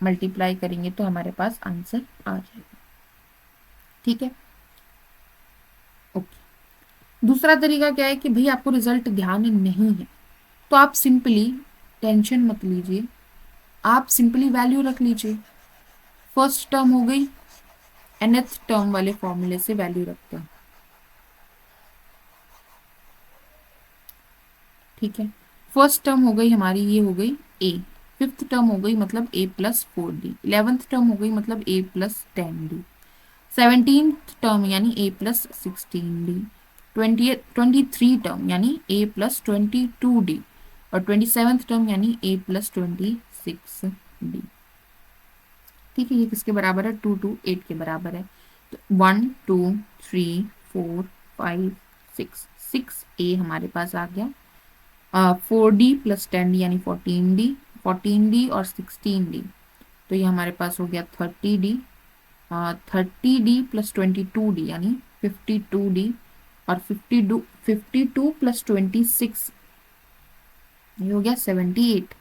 मल्टीप्लाई करेंगे तो हमारे पास आंसर आ जाएगा। ठीक है, ओके। दूसरा तरीका क्या है कि भाई आपको रिजल्ट ध्यान नहीं है तो आप सिंपली टेंशन मत लीजिए, आप सिंपली वैल्यू रख लीजिए। फर्स्ट टर्म हो गई, nth टर्म वाले फॉर्मूले से वैल्यू रखते हैं। ठीक है, फर्स्ट टर्म हो गई हमारी, ये हो गई a, फिफ्थ टर्म हो गई मतलब a plus 4d, 11th term हो गई मतलब a plus 10d, 17th term यानी a प्लस 16d, 23 टर्म यानी a प्लस 22d, और 27th टर्म यानी a प्लस 26d। ठीक है, ये किसके बराबर है, 2 to 8 के बराबर है। तो 1 2 3 4 5 6, 6a हमारे पास आ गया, 4d प्लस 10d यानी 14d, 14d और 16d, तो ये हमारे पास हो गया 30d, 30d प्लस 22d यानी 52d, और 52 प्लस 26 ये हो गया 78,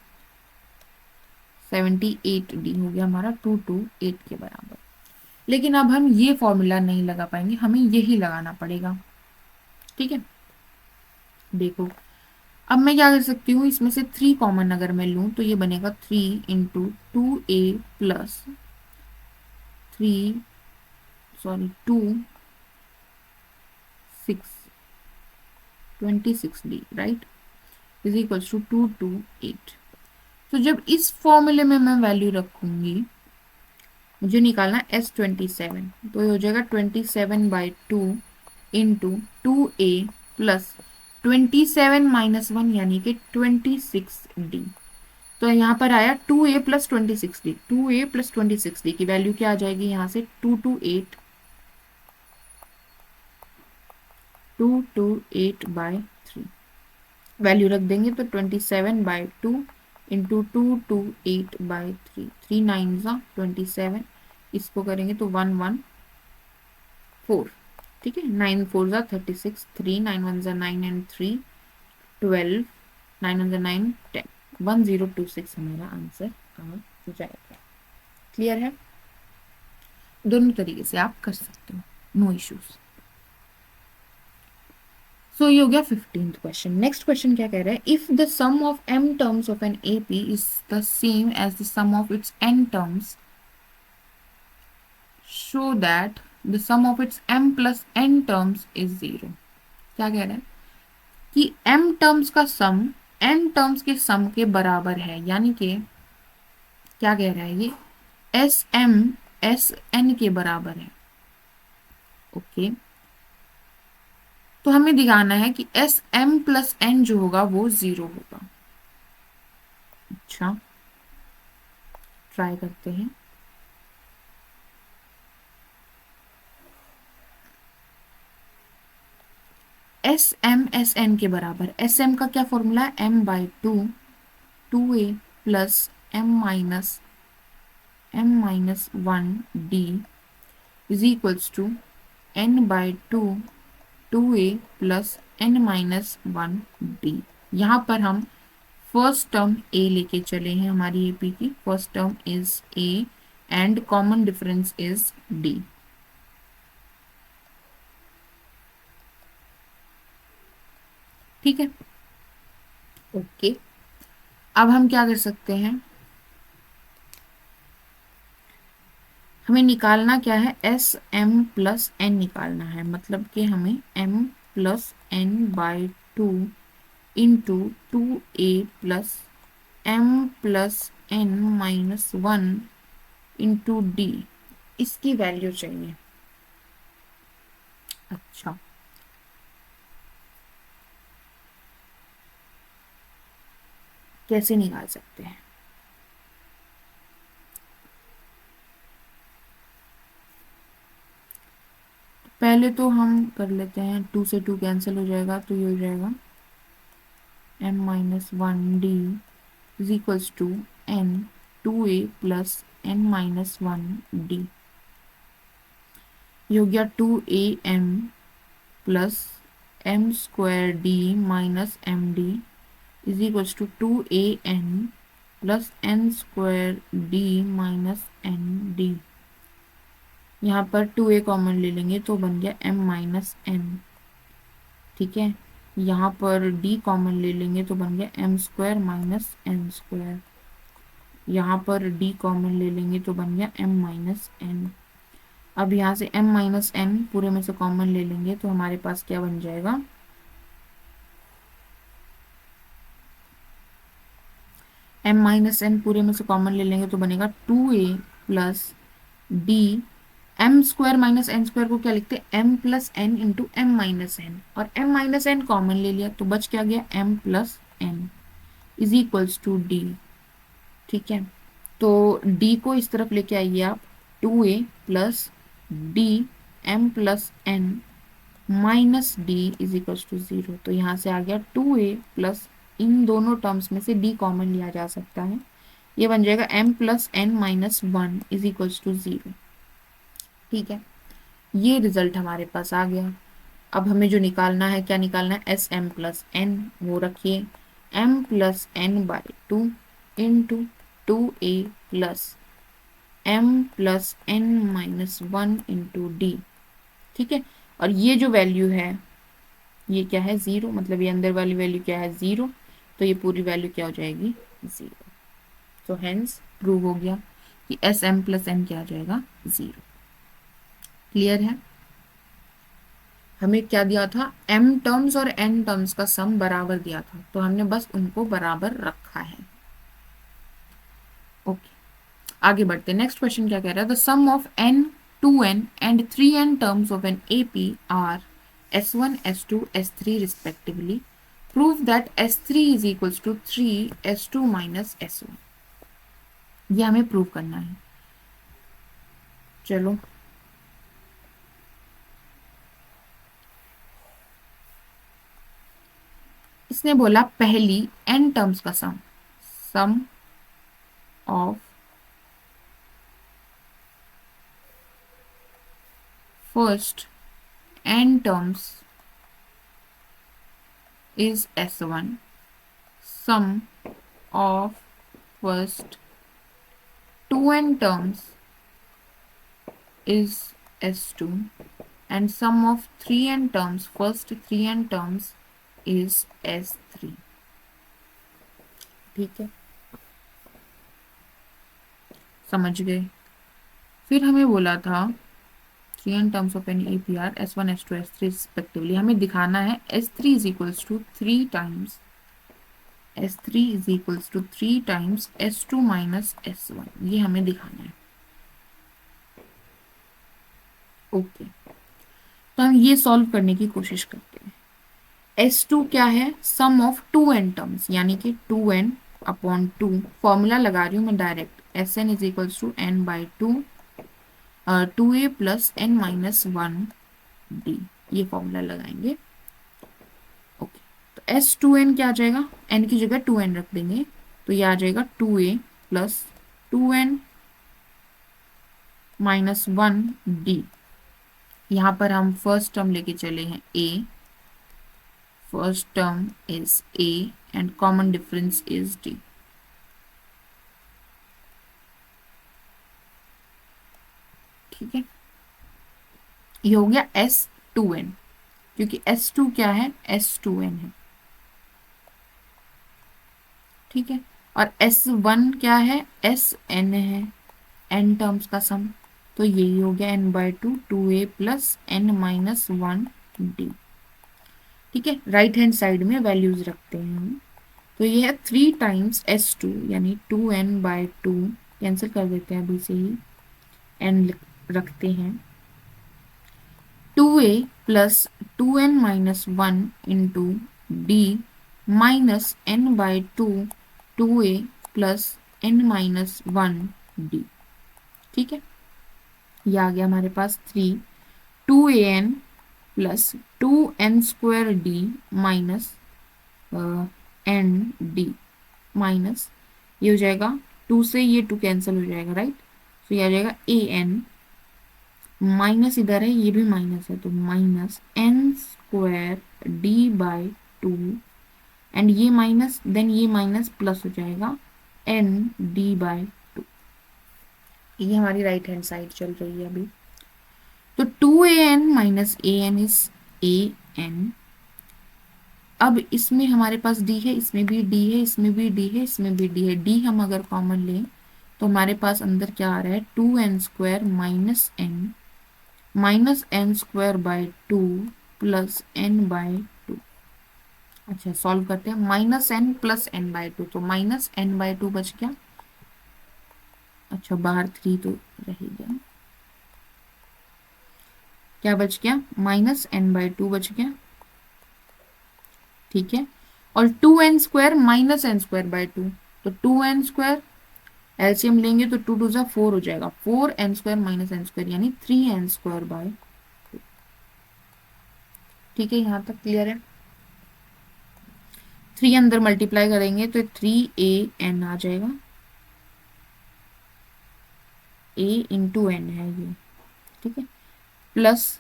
78d हो गया हमारा 2 to 8 के बराबर। लेकिन अब हम ये फॉर्मूला नहीं लगा पाएंगे, हमें यही लगाना पड़ेगा। ठीक है, देखो अब मैं क्या कर सकती हूँ, इसमें से 3 कॉमन अगर मैं लूँ तो ये बनेगा 3 into 2a plus 2 6 26d, right. Is equals to 228। तो जब इस फॉर्मूले में मैं वैल्यू रखूंगी, मुझे निकालना S27, तो ये हो जाएगा 27/2 इंटू 2A प्लस 27 - 1 यानी कि 26D। तो यहाँ पर आया 2A plus 26D, 2A plus 26D की वैल्यू क्या आ जाएगी यहाँ से 228/3 वैल्यू रख देंगे तो 27/2 इंटू 228/3, 3 9 27, इसको करेंगे तो 114। ठीक है, 9 4 36, 3 9 1 9 एंड 3 12, 9 1 9 10, 1026 हमारा आंसर आ जाएगा। क्लियर है? दोनों तरीके से आप कर सकते हो, नो इश्यूज। सो ये हो गया 15th क्वेश्चन। नेक्स्ट क्वेश्चन क्या कह रहा है, if the sum of m terms of an AP is the same as the sum of its n terms, show that the sum of its m plus n terms is 0। क्या कह रहा है कि m terms का सम n terms के सम के बराबर है, यानी कि क्या कह रहा है ये, एस एम एस एन के बराबर है। ओके, तो हमें दिखाना है कि एस एम प्लस एन जो होगा वो 0 होगा। अच्छा, ट्राई करते हैं। एस एम के बराबर, एस एम का क्या फॉर्मूला है, m/2 2a plus m-1d is equals to n/2 2a plus n-1d। यहाँ पर हम फर्स्ट टर्म a लेके चले हैं, हमारी AP की first term is a and common difference is d। ठीक है, ओके। अब हम क्या कर सकते हैं, हमें निकालना क्या है, एस एम प्लस एन निकालना है, मतलब कि हमें m plus n/2 into 2a plus m plus n-1 into d, इसकी वैल्यू चाहिए। अच्छा, कैसे निकाल सकते हैं, पहले तो हम कर लेते हैं, 2 से 2 कैंसिल हो जाएगा, तो ये हो जाएगा m-1d is equals to n 2a plus n-1d। ये हो गया 2am plus m² d minus md is equals to 2an plus n² d minus nd। यहाँ पर 2a कॉमन ले लेंगे तो बन गया m-n। ठीक है, यहाँ पर d कॉमन ले लेंगे तो बन गया m² माइनस n²। यहाँ पर d कॉमन ले लेंगे तो बन गया m-n। अब यहाँ से m-n पूरे में से कॉमन ले लेंगे तो हमारे पास क्या बन जाएगा, m-n पूरे में से कॉमन ले लेंगे तो बनेगा 2a plus d, m² minus n² को क्या लिखते हैं, m plus n into m-n, और m-n कॉमन ले लिया तो बच क्या गया, m plus n is equals to d। ठीक है, तो d को इस तरफ लेके आइए आप, 2a plus d m plus n minus d is equals to 0। तो यहाँ से आ गया 2a प्लस, इन दोनों टर्म्स में से d कॉमन लिया जा सकता है, ये बन जाएगा m plus n-1 is equals to 0। ठीक है, ये रिजल्ट हमारे पास आ गया। अब हमें जो निकालना है, क्या निकालना है, एस एम प्लस एन, वो रखिए m plus n/2 into 2a plus m plus n-1 into d। ठीक है, और ये जो वैल्यू है ये क्या है, 0, मतलब ये अंदर वाली वैल्यू क्या है, 0, तो ये पूरी वैल्यू क्या हो जाएगी, 0। तो हेंस प्रूव हो गया कि एस एम प्लस एन क्या आ जाएगा, 0। क्लियर है? हमें क्या दिया था, m टर्म्स और n टर्म्स का सम बराबर दिया था, तो हमने बस उनको बराबर रखा है। ओके, आगे बढ़ते हैं। नेक्स्ट क्वेश्चन क्या कह रहा है, the sum of n 2n and 3n terms of an AP are s1 s2 s3 respectively, prove that s3 is equals to 3 s2 minus s1। ये हमें प्रूव करना है। चलो, इसने बोला पहली n टर्म्स का sum, sum of first n terms is s1, sum of first 2n terms is s2, and sum of 3n terms, first 3n terms is s3। ठीक है, समझ गए। फिर हमें बोला था 3n terms of an APR s1 s2 s3 respectively, हमें दिखाना है s3 is equals to 3 times s3 is equals to 3 times s2 minus s1, ये हमें दिखाना है। ओके, तो हम ये सॉल्व करने की कोशिश करते हैं। S2 क्या है, सम ऑफ 2n टर्म्स, यानी कि 2n अपॉन 2, फॉर्मूला लगा रही हूँ मैं direct, Sn is equals to n by 2 2a plus n minus 1d, ये फॉर्मूला लगाएंगे। ओके, तो S2n क्या आ जाएगा, n की जगह 2n रख देंगे, तो ये आ जाएगा 2a plus 2n minus 1d। यहाँ पर हम फर्स्ट टर्म लेके चले हैं a, first term is a and common difference is d। ठीक है, ये हो गया S2n, क्योंकि S2 क्या है, S2n है। ठीक है, और S1 क्या है, Sn है, n टर्म्स का सम, तो यही हो गया n by 2 2a plus n minus 1d। ठीक है, राइट हैंड साइड में वैल्यूज रखते हैं हम, तो ये है 3 टाइम्स S2 यानी 2n बाई 2, कैंसिल कर देते हैं अभी से ही, n रखते हैं, 2a plus 2n minus 1 into d minus n by 2 2a plus n minus 1d। ठीक है, ये आ गया हमारे पास 3 2an plus 2n square d minus n d minus, ये हो जाएगा 2 से ये 2 कैंसिल हो जाएगा, राइट, तो ये आ जाएगा ए एन माइनस, इधर है ये भी माइनस है, तो minus n square d by 2 and ये माइनस, देन ये माइनस प्लस हो जाएगा एन डी बाई 2। ये हमारी राइट हैंड साइड चल रही है अभी, तो 2an minus a n is a n. अब इसमें हमारे पास d है, इसमें भी d है, इसमें भी d है, इसमें भी d है, d हम अगर कॉमन लें तो हमारे पास अंदर क्या आ रहा है, 2n square minus n square by 2 plus n by 2। अच्छा, सॉल्व करते हैं, minus n plus n by 2, तो माइनस एन बाई 2 बच गया। अच्छा, बाहर 3 तो रह गया, क्या बच गया, माइनस एन बाई 2 बच गया। ठीक है, और 2n square minus n square by 2, तो 2n स्क्वायर एलसीएम लेंगे तो 2 2 जा 4 हो जाएगा, 4n square minus n square यानी 3n स्क्वायर बाय 2। ठीक है, यहां तक क्लियर है। 3 अंदर मल्टीप्लाई करेंगे तो 3an आ जाएगा, a इंटू एन है ये, ठीक है, प्लस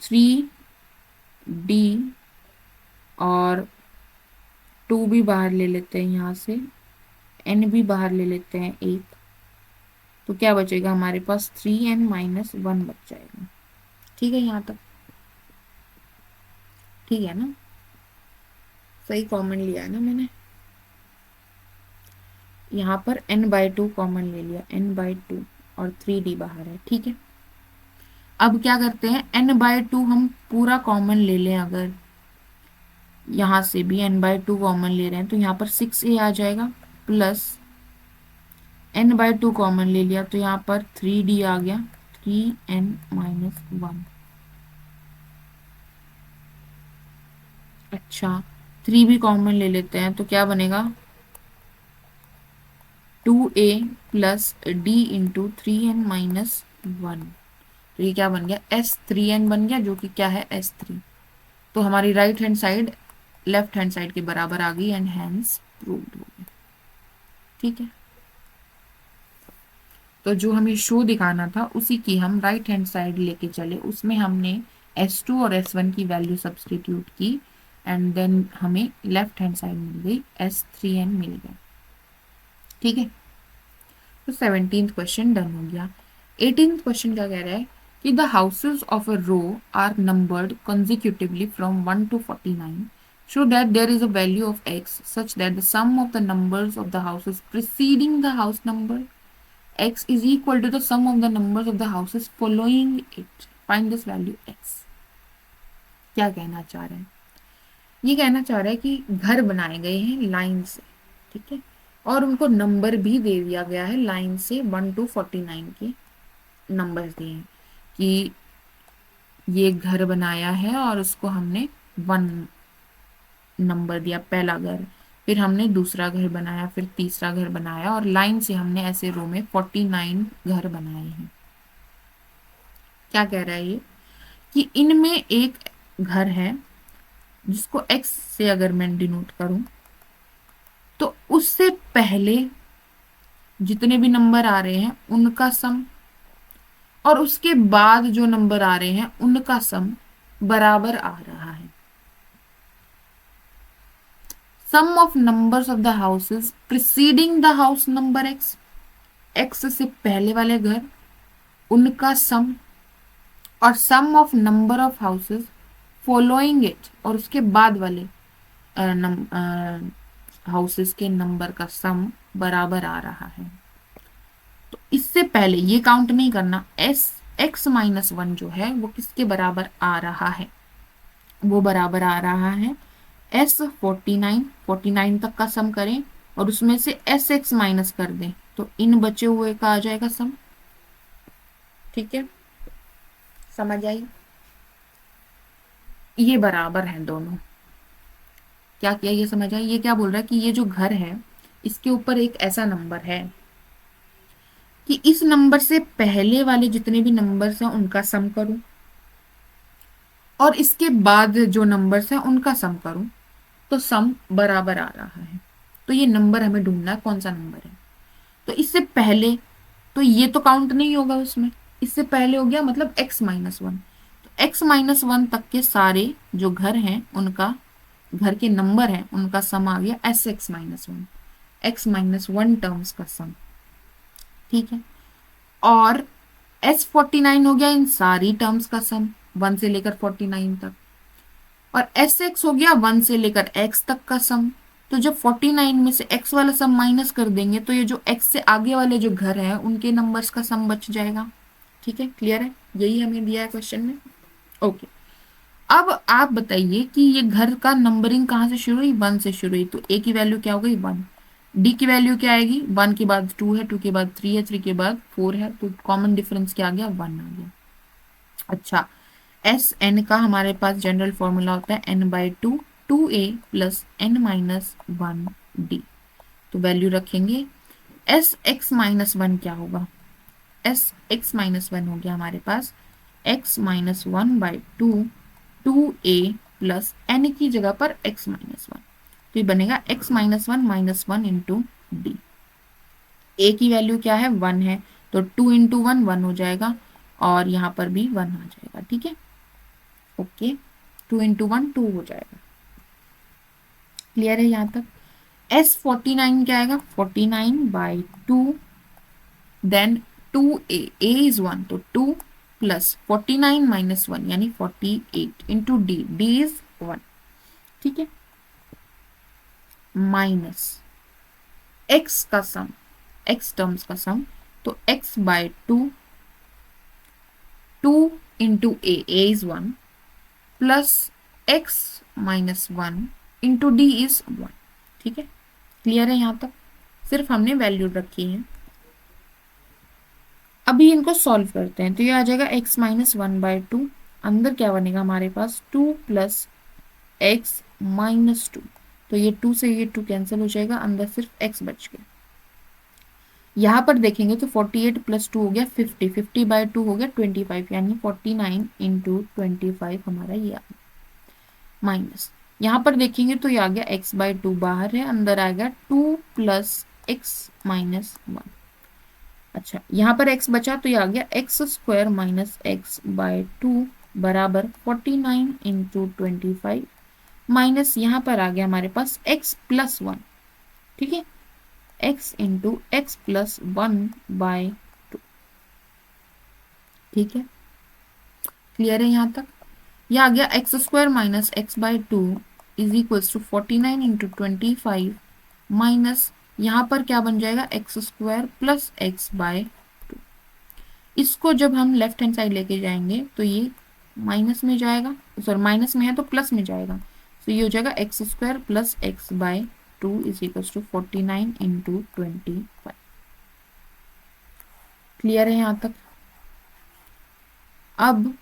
3d और 2 भी बाहर ले लेते हैं यहाँ से, n भी बाहर ले लेते हैं एक, तो क्या बचेगा हमारे पास 3n माइनस 1 बच जाएगा। ठीक है, यहाँ तक ठीक है ना, सही कॉमन लिया है ना मैंने, यहाँ पर n बाई 2 कॉमन ले लिया, n बाई 2 और 3d बाहर है। ठीक है, अब क्या करते हैं, n/2 हम पूरा कॉमन ले लें, अगर यहां से भी n/2 कॉमन ले रहे हैं तो यहाँ पर 6a आ जाएगा, प्लस n/2 कॉमन ले लिया तो यहाँ पर 3d आ गया, 3n-1। अच्छा, 3 भी कॉमन ले लेते हैं तो क्या बनेगा, 2a plus d into 3n-1। तो ये क्या बन गया, s3n बन गया, जो कि क्या है, s3। तो हमारी right hand side left hand side के बराबर आ गई एंड हैंस प्रूव्ड हो गया। ठीक है, तो जो हमें शो दिखाना था उसी की हम राइट हैंड साइड लेके चले, उसमें हमने s2 और s1 की वैल्यू सब्सटीट्यूट की एंड देन हमें लेफ्ट हैंड साइड मिल गई, s3n मिल गया। ठीक है, तो 17th क्वेश्चन डन हो गया। 18th क्वेश्चन क्या कह रहा है कि the houses of a row are numbered consecutively from 1 to 49 show that there is a value of x such that the sum of the numbers of the houses preceding the house number x is equal to the sum of the numbers of the houses following it. Find this value x. क्या कहना चाह रहे हैं, ये कहना चाह रहा है कि घर बनाए गए हैं लाइन से, ठीक है, और उनको नंबर भी दे दिया गया है लाइन से, 1 to 49 के नंबर दिए हैं कि ये घर बनाया है और उसको हमने 1 नंबर दिया, पहला घर, फिर हमने दूसरा घर बनाया, फिर तीसरा घर बनाया, और लाइन से हमने ऐसे रो में 49 घर बनाए हैं। क्या कह रहा है ये कि इनमें एक घर है जिसको x से अगर मैं डिनोट करूं तो उससे पहले जितने भी नंबर आ रहे हैं उनका सम, और उसके बाद जो नंबर आ रहे हैं उनका सम बराबर आ रहा है। Sum of numbers of the houses preceding the house number x, x से पहले वाले घर उनका सम, और sum of number of houses following it, और उसके बाद वाले हाउसेस के नंबर का सम बराबर आ रहा है। तो इससे पहले ये काउंट नहीं करना, x-1 जो है वो किसके बराबर आ रहा है, वो बराबर आ रहा है s49 तक का सम करें और उसमें से sx माइनस कर दें तो इन बचे हुए का आ जाएगा सम। ठीक है, समझ आई, ये बराबर हैं दोनों। क्या किया, ये समझ आई, ये क्या बोल रहा है कि ये जो घर है इसके ऊपर एक ऐसा नंबर है कि इस नंबर से पहले वाले जितने भी नंबर्स हैं उनका सम करूं और इसके बाद जो नंबर्स हैं उनका सम करूं तो सम बराबर आ रहा है। तो ये नंबर हमें ढूंढना है, कौन सा नंबर है। तो इससे पहले तो ये तो काउंट नहीं होगा उसमें, इससे पहले हो गया मतलब x-1, तो x-1 तक के सारे जो घर हैं उनका, घर के नंबर हैं उनका सम आ गया sx-1, x-1 टर्म्स का सम। ठीक है, और s49 हो गया इन सारी टर्म्स का सम 1 से लेकर 49 तक, और sx हो गया 1 से लेकर x तक का सम। तो जब 49 में से x वाला सम माइनस कर देंगे तो ये जो x से आगे वाले जो घर हैं उनके नंबर्स का सम बच जाएगा। ठीक है, क्लियर है, यही हमें दिया है क्वेश्चन में। ओके, अब आप बताइए कि ये घर का नंबरिंग कहाँ से शुरू हुई, 1 से शुरू हुई, तो a की वैल्यू क्या हो गई 1, d की वैल्यू क्या आएगी, 1 के बाद 2 है, 2 के बाद 3 है, 3 के बाद 4 है, तो कॉमन डिफरेंस क्या आ गया 1 आ गया। अच्छा, एस एन का हमारे पास जनरल फॉर्मूला होता है n/2, 2a प्लस n-1d। तो वैल्यू रखेंगे, s(x-1) क्या होगा, s(x-1) हो गया हमारे पास x-1/2, 2a प्लस n की जगह पर x-1, तो ये बनेगा x-1 -1 इंटू डी। a की वैल्यू क्या है 1 है, तो 2 इंटू 1 1 हो जाएगा, और यहाँ पर भी 1 आ जाएगा। ठीक है, ओके, 2 इंटू 1 2 हो जाएगा। क्लियर है यहाँ तक। s49 क्या आएगा, 49/2, देन 2a, a इज 1 तो 2 प्लस 49 माइनस 1 यानी 48 इंटू डी, डी इज 1। ठीक है, माइनस x का सम, x टर्म्स का सम, तो x/2, 2 into A is 1 plus x minus 1 into D is 1। ठीक है, क्लियर है यहाँ तक? सिर्फ हमने वैल्यू रखी है। अभी इनको सॉल्व करते हैं, तो ये आ जाएगा x माइनस 1/2। अंदर क्या बनेगा हमारे पास 2 प्लस x माइनस 2। तो ये 2 से ये 2 कैंसिल हो जाएगा, अंदर सिर्फ x बच गया। यहाँ पर देखेंगे तो 48 प्लस 2 हो गया 50, 50/2 हो गया 25, यानी 49 इंटू 25 हमारा ये आ गया। माइनस यहाँ पर देखेंगे तो ये आ गया x/2 बाहर है, अंदर आ गया 2 प्लस x माइनस 1। अच्छा, यहाँ पर x बचा तो ये आ गया x² माइनस x/2 बराबर 49 इंटू 25 माइनस यहाँ पर आ गया हमारे पास x प्लस 1। ठीक है, x इंटू एक्स प्लस 1/2। ठीक है, क्लियर है यहाँ तक? यह आ गया x² minus x/2 is equals to 49 into 25 minus यहाँ पर क्या बन जाएगा x² प्लस x/2। इसको जब हम लेफ्ट हैंड साइड लेके जाएंगे तो ये माइनस में जाएगा, सॉरी माइनस में है तो प्लस में जाएगा, तो ये हो जाएगा x² plus x/2 is equals to 49 into 25। Clear है यहाँ तक? अब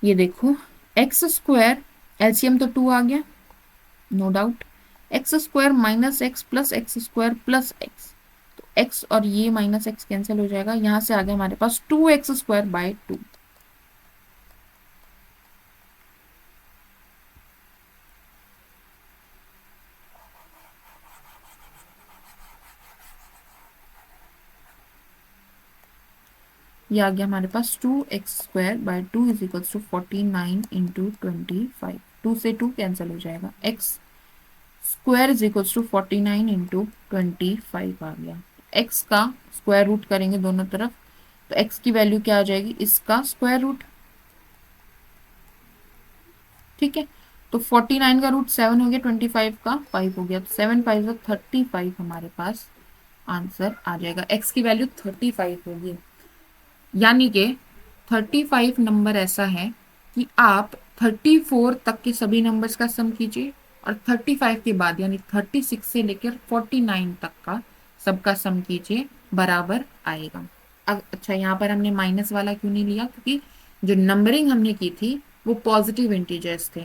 ये देखो x² एलसीएम तो 2 आ गया, no doubt. x² minus x plus x² plus x, तो x और ये माइनस x कैंसिल हो जाएगा, यहां से आ गया हमारे पास 2x²/2। ये आ गया हमारे पास 2x²/2 is equals to 49 into 25। 2 से 2 कैंसिल हो जाएगा, x² is equals to 49 into 25 आ गया। x का स्क्वायर रूट करेंगे दोनों तरफ, तो x की वैल्यू क्या आ जाएगी, इसका स्क्वायर रूट। ठीक है, तो 49 का रूट 7 हो गया, 25 का 5 हो गया, तो 7 5 35 हमारे पास आंसर आ जाएगा। x की वैल्यू 35 होगी, यानी कि 35 नंबर ऐसा है कि आप 34 तक के सभी नंबर्स का सम कीजिए और 35 के बाद यानी 36 से लेकर 49 तक का सबका सम कीजिए, बराबर आएगा। अब अच्छा, यहाँ पर हमने माइनस वाला क्यों नहीं लिया, क्योंकि जो नंबरिंग हमने की थी वो पॉजिटिव इंटीजर्स थे,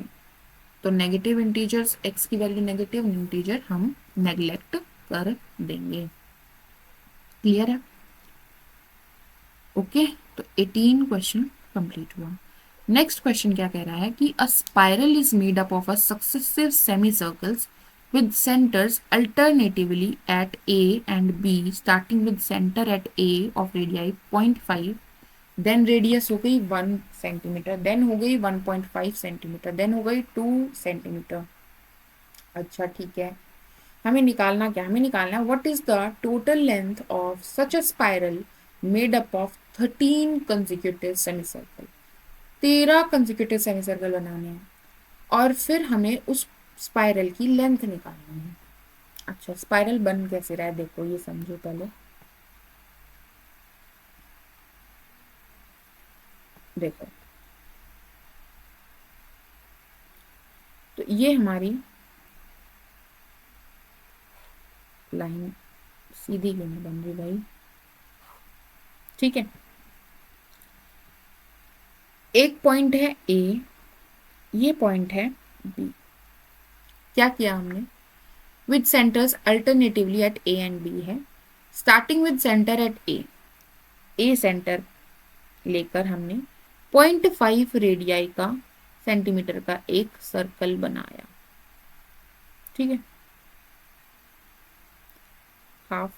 तो नेगेटिव इंटीजर्स x की वैल्यू नेगेटिव इंटीजर हम नेग्लेक्ट कर देंगे। क्लियर है? ओके, तो 18 क्वेश्चन कंप्लीट हुआ। नेक्स्ट क्वेश्चन क्या कह रहा है कि अ spiral is made up of a successive semi circles with centers alternatively at A and B, starting with center at A of radii 0.5, then radius हो गई 1 सेंटीमीटर, then हो गई 1.5 सेंटीमीटर, then हो गई 2 सेंटीमीटर। अच्छा ठीक है, हमें निकालना क्या, हमें निकालना what is the total length of such a spiral made up of 13 consecutive semicircle. 13 consecutive semicircle बनाने हैं और फिर हमें उस स्पाइरल की लेंथ निकालनी है। अच्छा, स्पाइरल बन कैसे रहा है देखो, ये समझो पहले। देखो, तो ये हमारी लाइन सीधी क्यों नहीं बन रही भाई? ठीक है, एक पॉइंट है ए, ये पॉइंट है बी। क्या किया हमने, with centers alternatively at A and B है, starting with center at A center लेकर हमने 0.5 रेडियाई का सेंटीमीटर का एक सर्कल बनाया। ठीक है, हाफ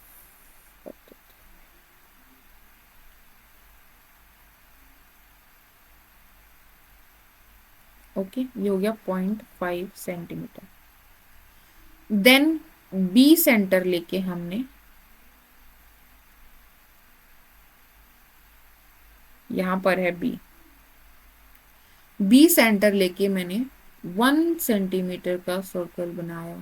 ओके, ये हो गया 0.5 सेंटीमीटर। देन बी सेंटर लेके हमने यहां पर है बी सेंटर लेके मैंने 1 सेंटीमीटर का सर्कल बनाया,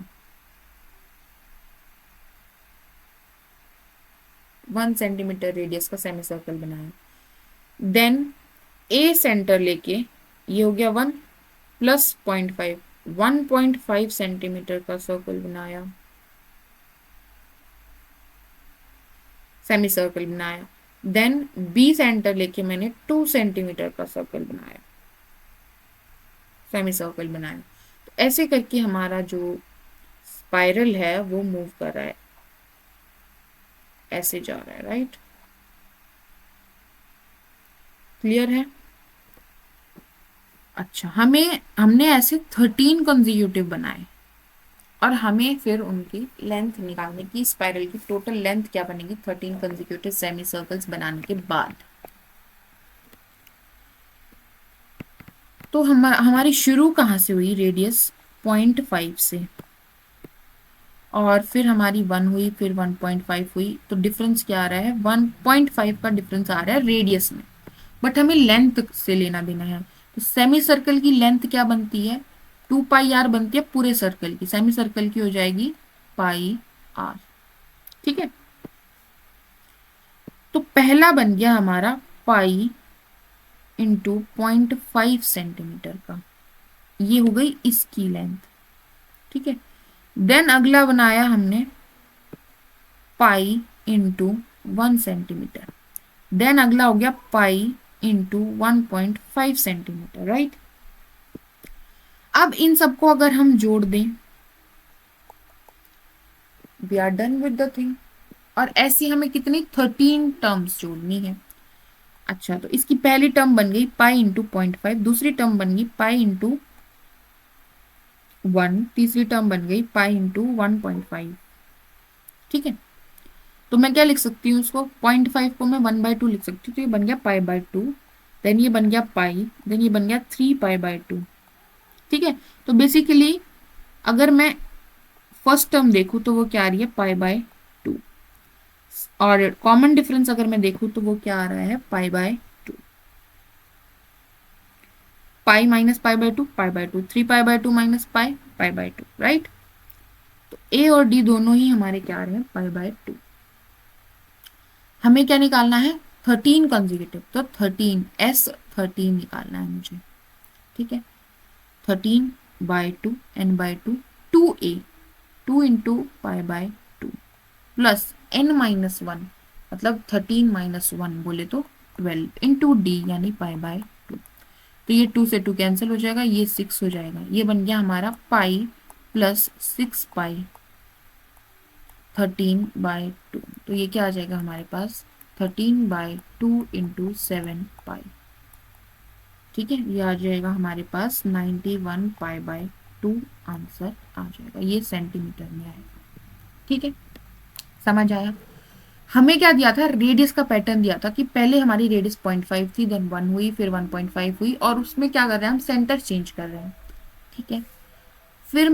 1 सेंटीमीटर रेडियस का सेमी सर्कल बनाया। देन ए सेंटर लेके ये हो गया 1 प्लस 0.5, 1.5 सेंटीमीटर का सर्कल बनाया, सेमी सर्कल बनाया। देन बी सेंटर लेके मैंने 2 सेंटीमीटर का सर्कल बनाया, सेमी सर्कल बनाया। तो ऐसे करके हमारा जो स्पाइरल है वो मूव कर रहा है, ऐसे जा रहा है, राइट। क्लियर है? अच्छा, हमने ऐसे 13 कंसेक्यूटिव बनाए और हमें फिर उनकी लेंथ निकालने की, स्पाइरल की टोटल लेंथ क्या बनेगी 13 कंसेक्यूटिव सेमी सर्कल्स बनाने के बाद। तो हमारी शुरू कहाँ से हुई, रेडियस 0.5 से, और फिर हमारी 1 हुई, फिर 1.5 हुई। तो डिफरेंस क्या आ रहा है, 1.5 का डिफरेंस आ रहा है रेडियस में, बट हमें लेंथ से लेना देना है। तो सेमी सर्कल की लेंथ क्या बनती है, 2πr बनती है पूरे सर्कल की, सेमी सर्कल की हो जाएगी πr। ठीक है, तो पहला बन गया हमारा पाई इंटू 0.5 सेंटीमीटर का, ये हो गई इसकी लेंथ। ठीक है, देन अगला बनाया हमने पाई इंटू 1 सेंटीमीटर, देन अगला हो गया पाई इंटू 1.5 सेंटीमीटर, राइट। अब इन सबको अगर हम जोड़ दें, we are done with the thing. और ऐसी हमें कितनी 13 टर्म्स जोड़नी है। अच्छा, तो इसकी पहली टर्म बन गई पाई इंटू 0.5, दूसरी टर्म बन गई पाई इंटू 1, तीसरी टर्म बन गई पाई इंटू 1.5। ठीक है, तो मैं क्या लिख सकती हूँ उसको, 0.5 को मैं 1/2 लिख सकती हूँ, तो ये बन गया π/2, देन ये बन गया पाई, देन ये बन गया 3π/2। ठीक है, तो बेसिकली अगर मैं फर्स्ट टर्म देखूँ तो वो क्या आ रही है π/2, और कॉमन डिफरेंस अगर मैं देखूँ तो वो क्या आ रहा है π/2, pi minus π/2, π/2, 3π/2 minus pi, π/2, right. तो ए और डी दोनों ही हमारे क्या आ रहे हैं π/2। हमें क्या निकालना है, 13 कंसेक्यूटिव, तो 13 निकालना है मुझे। ठीक है, 13/2 n/2 2a, 2 into π/2 plus n-1, मतलब 13-1 बोले तो 12 इंटू डी यानी π/2। तो ये 2 से 2 कैंसिल हो जाएगा, ये 6 हो जाएगा, ये बन गया हमारा पाई प्लस 6π 13/2। तो ये क्या आ जाएगा हमारे पास 13/2 इंटू 7π। ठीक है, ये आ जाएगा हमारे पास 91π/2 आंसर आ जाएगा, ये सेंटीमीटर में आएगा। ठीक है, समझ आया। हमें क्या दिया था, रेडियस का पैटर्न दिया था कि पहले हमारी रेडियस 0.5 थी, देन 1 हुई, फिर 1.5 हुई, और उसमें क्या कर रहे हैं हम, सेंटर चेंज कर रहे हैं। ठीक है, फिर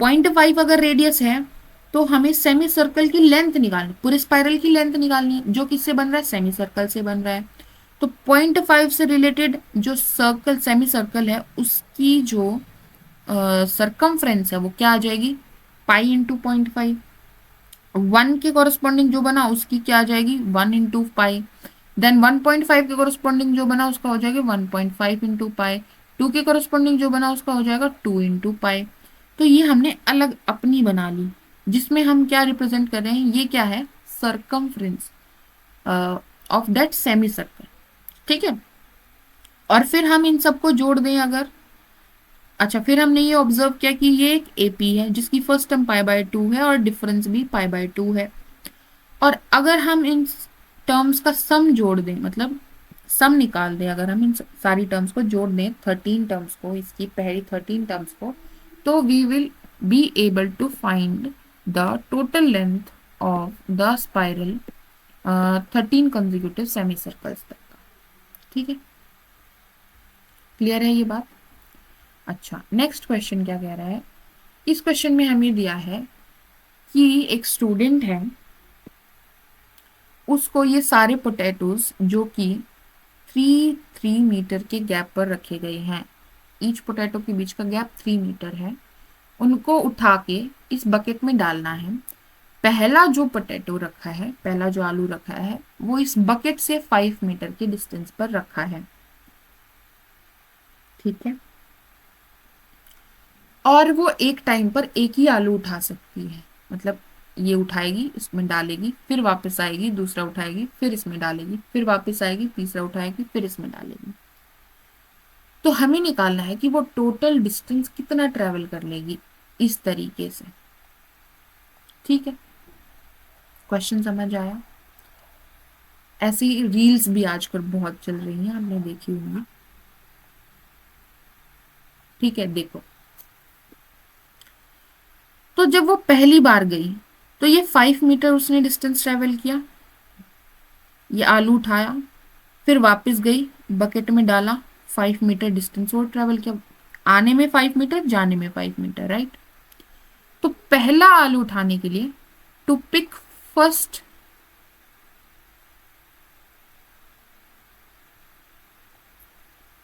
0.5 अगर रेडियस है तो हमें सेमी सर्कल की लेंथ निकालनी, पूरे स्पाइरल की लेंथ निकालनी है, जो किससे बन रहा है, सेमी सर्कल से बन रहा है। तो 0.5 से रिलेटेड जो सर्कल, सेमी सर्कल है, उसकी जो सरकमफ्रेंस है वो क्या आ जाएगी, पाई इंटू 0.5। 1 के कॉरेस्पॉन्डिंग जो बना उसकी क्या आ जाएगी, 1 इंटू पाई। देन 1.5 के कॉरेस्पॉन्डिंग जो बना उसका हो जाएगा 1.5 इंटू पाई। 2 के कॉरेस्पॉन्डिंग जो बना उसका हो जाएगा 2 इंटू पाई। तो ये हमने अलग अपनी बना ली, जिसमें हम क्या रिप्रेजेंट कर रहे हैं, ये क्या है, circumference of that semi circle. ठीक है, और फिर हम इन सबको जोड़ दें अगर, अच्छा, फिर हमने ये ऑब्जर्व किया कि ये एक एपी है जिसकी फर्स्ट टर्म π/2 है और डिफरेंस भी π/2 है। और अगर हम इन टर्म्स का सम जोड़ दें, मतलब सम निकाल दें, अगर हम इन सारी टर्म्स को जोड़ दें, 13 टर्म्स को, इसकी पहली 13 टर्म्स को, तो we will be able to find the total length of the spiral 13 consecutive semi circles तक का। ठीक है, क्लियर है ये बात। अच्छा, नेक्स्ट क्वेश्चन क्या कह रहा है, इस क्वेश्चन में हमें दिया है कि एक स्टूडेंट है, उसको ये सारे पोटैटोज जो कि 3 मीटर के गैप पर रखे गए हैं, ईच पोटैटो के बीच का गैप 3 मीटर है, उनको उठा के इस बकेट में डालना है। पहला जो पोटैटो रखा है, पहला जो आलू रखा है, वो इस बकेट से 5 मीटर के डिस्टेंस पर रखा है। ठीक है, और वो एक टाइम पर एक ही आलू उठा सकती है। मतलब ये उठाएगी, इसमें डालेगी, फिर वापस आएगी, दूसरा उठाएगी, फिर इसमें डालेगी, फिर वापस आएगी, तीसरा उठाएगी, फिर इसमें डालेगी। तो हमें निकालना है कि वो टोटल डिस्टेंस कितना ट्रेवल कर लेगी इस तरीके से। ठीक है, क्वेश्चन समझ आया? ऐसी रील्स भी आजकल बहुत चल रही हैं, आपने देखी होंगी। ठीक है, देखो, तो जब वो पहली बार गई तो ये 5 मीटर उसने डिस्टेंस ट्रेवल किया, ये आलू उठाया, फिर वापस गई, बकेट में डाला, 5 मीटर डिस्टेंस और ट्रेवल किया। आने में 5 मीटर, जाने में 5 मीटर, राइट? तो पहला आलू उठाने के लिए, to pick first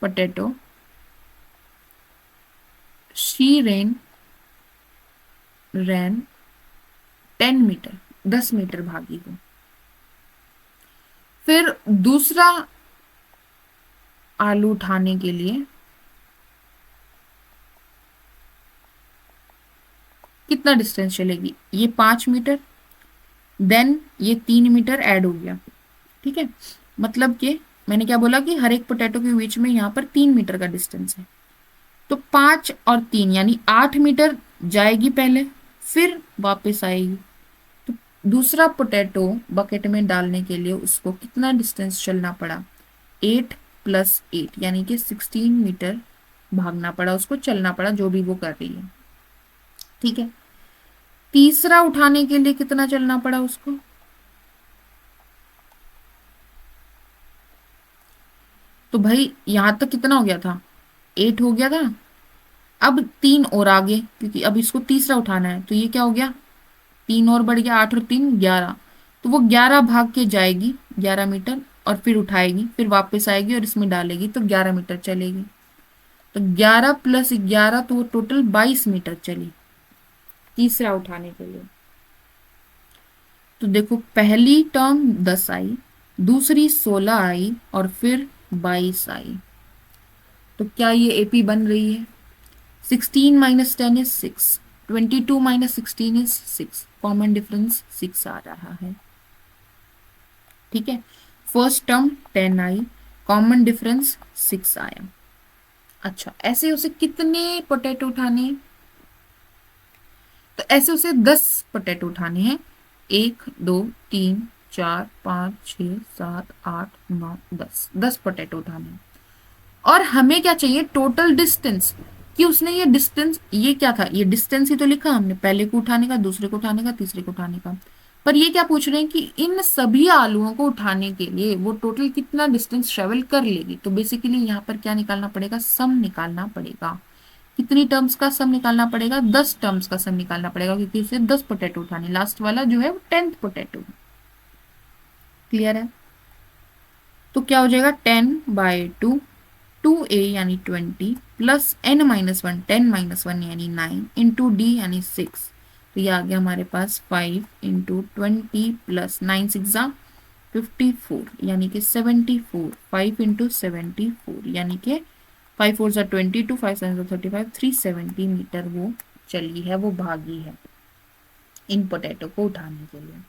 potato, she ran 10 metre, 10 metre भागी वो। फिर दूसरा आलू उठाने के लिए कितना डिस्टेंस चलेगी? ये 5 मीटर, देन ये 3 मीटर ऐड हो गया। ठीक है, मतलब कि मैंने क्या बोला कि हर एक पोटैटो के बीच में यहाँ पर 3 मीटर का डिस्टेंस है। तो 5 और 3 यानी 8 मीटर जाएगी पहले, फिर वापस आएगी। तो दूसरा पोटैटो बकेट में डालने के लिए उसको कितना डिस्टेंस चलना पड़ा? 8 + 8 यानी कि 16 मीटर भागना पड़ा उसको, चलना पड़ा, जो भी वो कर रही है। ठीक है, तीसरा उठाने के लिए कितना चलना पड़ा उसको? तो भाई यहां तक कितना हो गया था? 8 हो गया था। अब 3 और आगे, क्योंकि अब इसको तीसरा उठाना है, तो ये क्या हो गया? 3 और बढ़ गया, 8 और 3 11। तो वो 11 भाग के जाएगी, 11 मीटर, और फिर उठाएगी, फिर वापस आएगी और इसमें डालेगी, तो 11 मीटर चलेगी। तो 11 + 11, तो वो टोटल 22 मीटर चली तीसरा उठाने के लिए। तो देखो, पहली टर्म 10 आई, दूसरी 16 आई, और फिर 22 आई। तो क्या ये एपी बन रही है? 16 - 10 इज 6, 22 - 16 इज 6, कॉमन डिफरेंस 6 आ रहा है। ठीक है, फर्स्ट टर्म 10 आई, कॉमन डिफरेंस 6 आया। अच्छा, ऐसे उसे कितने पोटैटो उठाने हैं? तो ऐसे उसे 10 पोटैटो उठाने हैं। 1 2 3 4 5 6 7 8 9 10, 10 पोटैटो उठाने हैं। और हमें क्या चाहिए? टोटल डिस्टेंस, कि उसने ये डिस्टेंस, ये क्या था? ये डिस्टेंस ही तो लिखा हमने, पहले को उठाने का, दूसरे को उठाने का, तीसरे को उठाने का। पर ये क्या पूछ रहे हैं कि इन सभी आलुओं को उठाने के लिए वो टोटल कितना डिस्टेंस ट्रेवल कर लेगी। तो बेसिकली यहाँ पर क्या निकालना पड़ेगा? सम निकालना पड़ेगा। कितनी टर्म्स का सम निकालना पड़ेगा? 10 टर्म्स का सम निकालना पड़ेगा, क्योंकि उसे 10 पोटैटो उठाने, लास्ट वाला जो है वो 10th पोटैटो। क्लियर है? तो क्या हो जाएगा? 10/2, 2a यानी 20, प्लस n-1, 10 - 1 यानी 9, इंटू d यानी 6। तो ये आ गया हमारे पास 5 × 20 + 9 6 54, यानी कि 74। 5 × 74 यानी कि 5 4 22, 5 7 35, 370 मीटर वो चली है, वो भागी है इन पोटैटो को उठाने के लिए।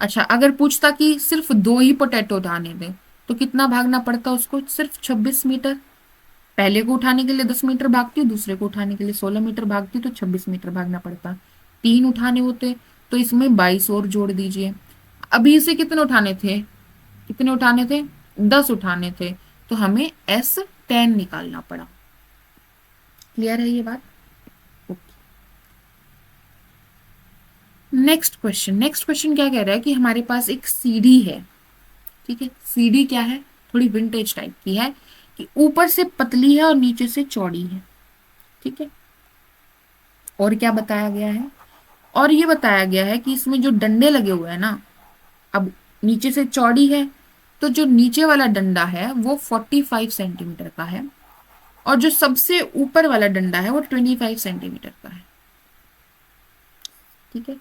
अच्छा, अगर पूछता कि सिर्फ 2 ही पोटैटो उठाने थे, तो कितना भागना पड़ता उसको? सिर्फ 26 मीटर। पहले को उठाने के लिए 10 मीटर भागती, दूसरे को उठाने के लिए 16 मीटर भागती, तो 26 मीटर भागना पड़ता। 3 उठाने होते तो इसमें 22 और जोड़ दीजिए। अभी इसे कितने उठाने थे? कितने उठाने थे? 10 उठाने थे, तो हमें S10 निकालना पड़ा। क्लियर है ये बात? नेक्स्ट क्वेश्चन क्या कह रहा है कि हमारे पास एक सीढ़ी है। ठीक है, सीढ़ी क्या है? थोड़ी विंटेज टाइप की है, कि ऊपर से पतली है और नीचे से चौड़ी है। ठीक है, और क्या बताया गया है? और ये बताया गया है कि इसमें जो डंडे लगे हुए हैं ना, अब नीचे से चौड़ी है, तो जो नीचे वाला डंडा है वो 45 सेंटीमीटर का है, और जो सबसे ऊपर वाला डंडा है वो 25 सेंटीमीटर का है। ठीक है,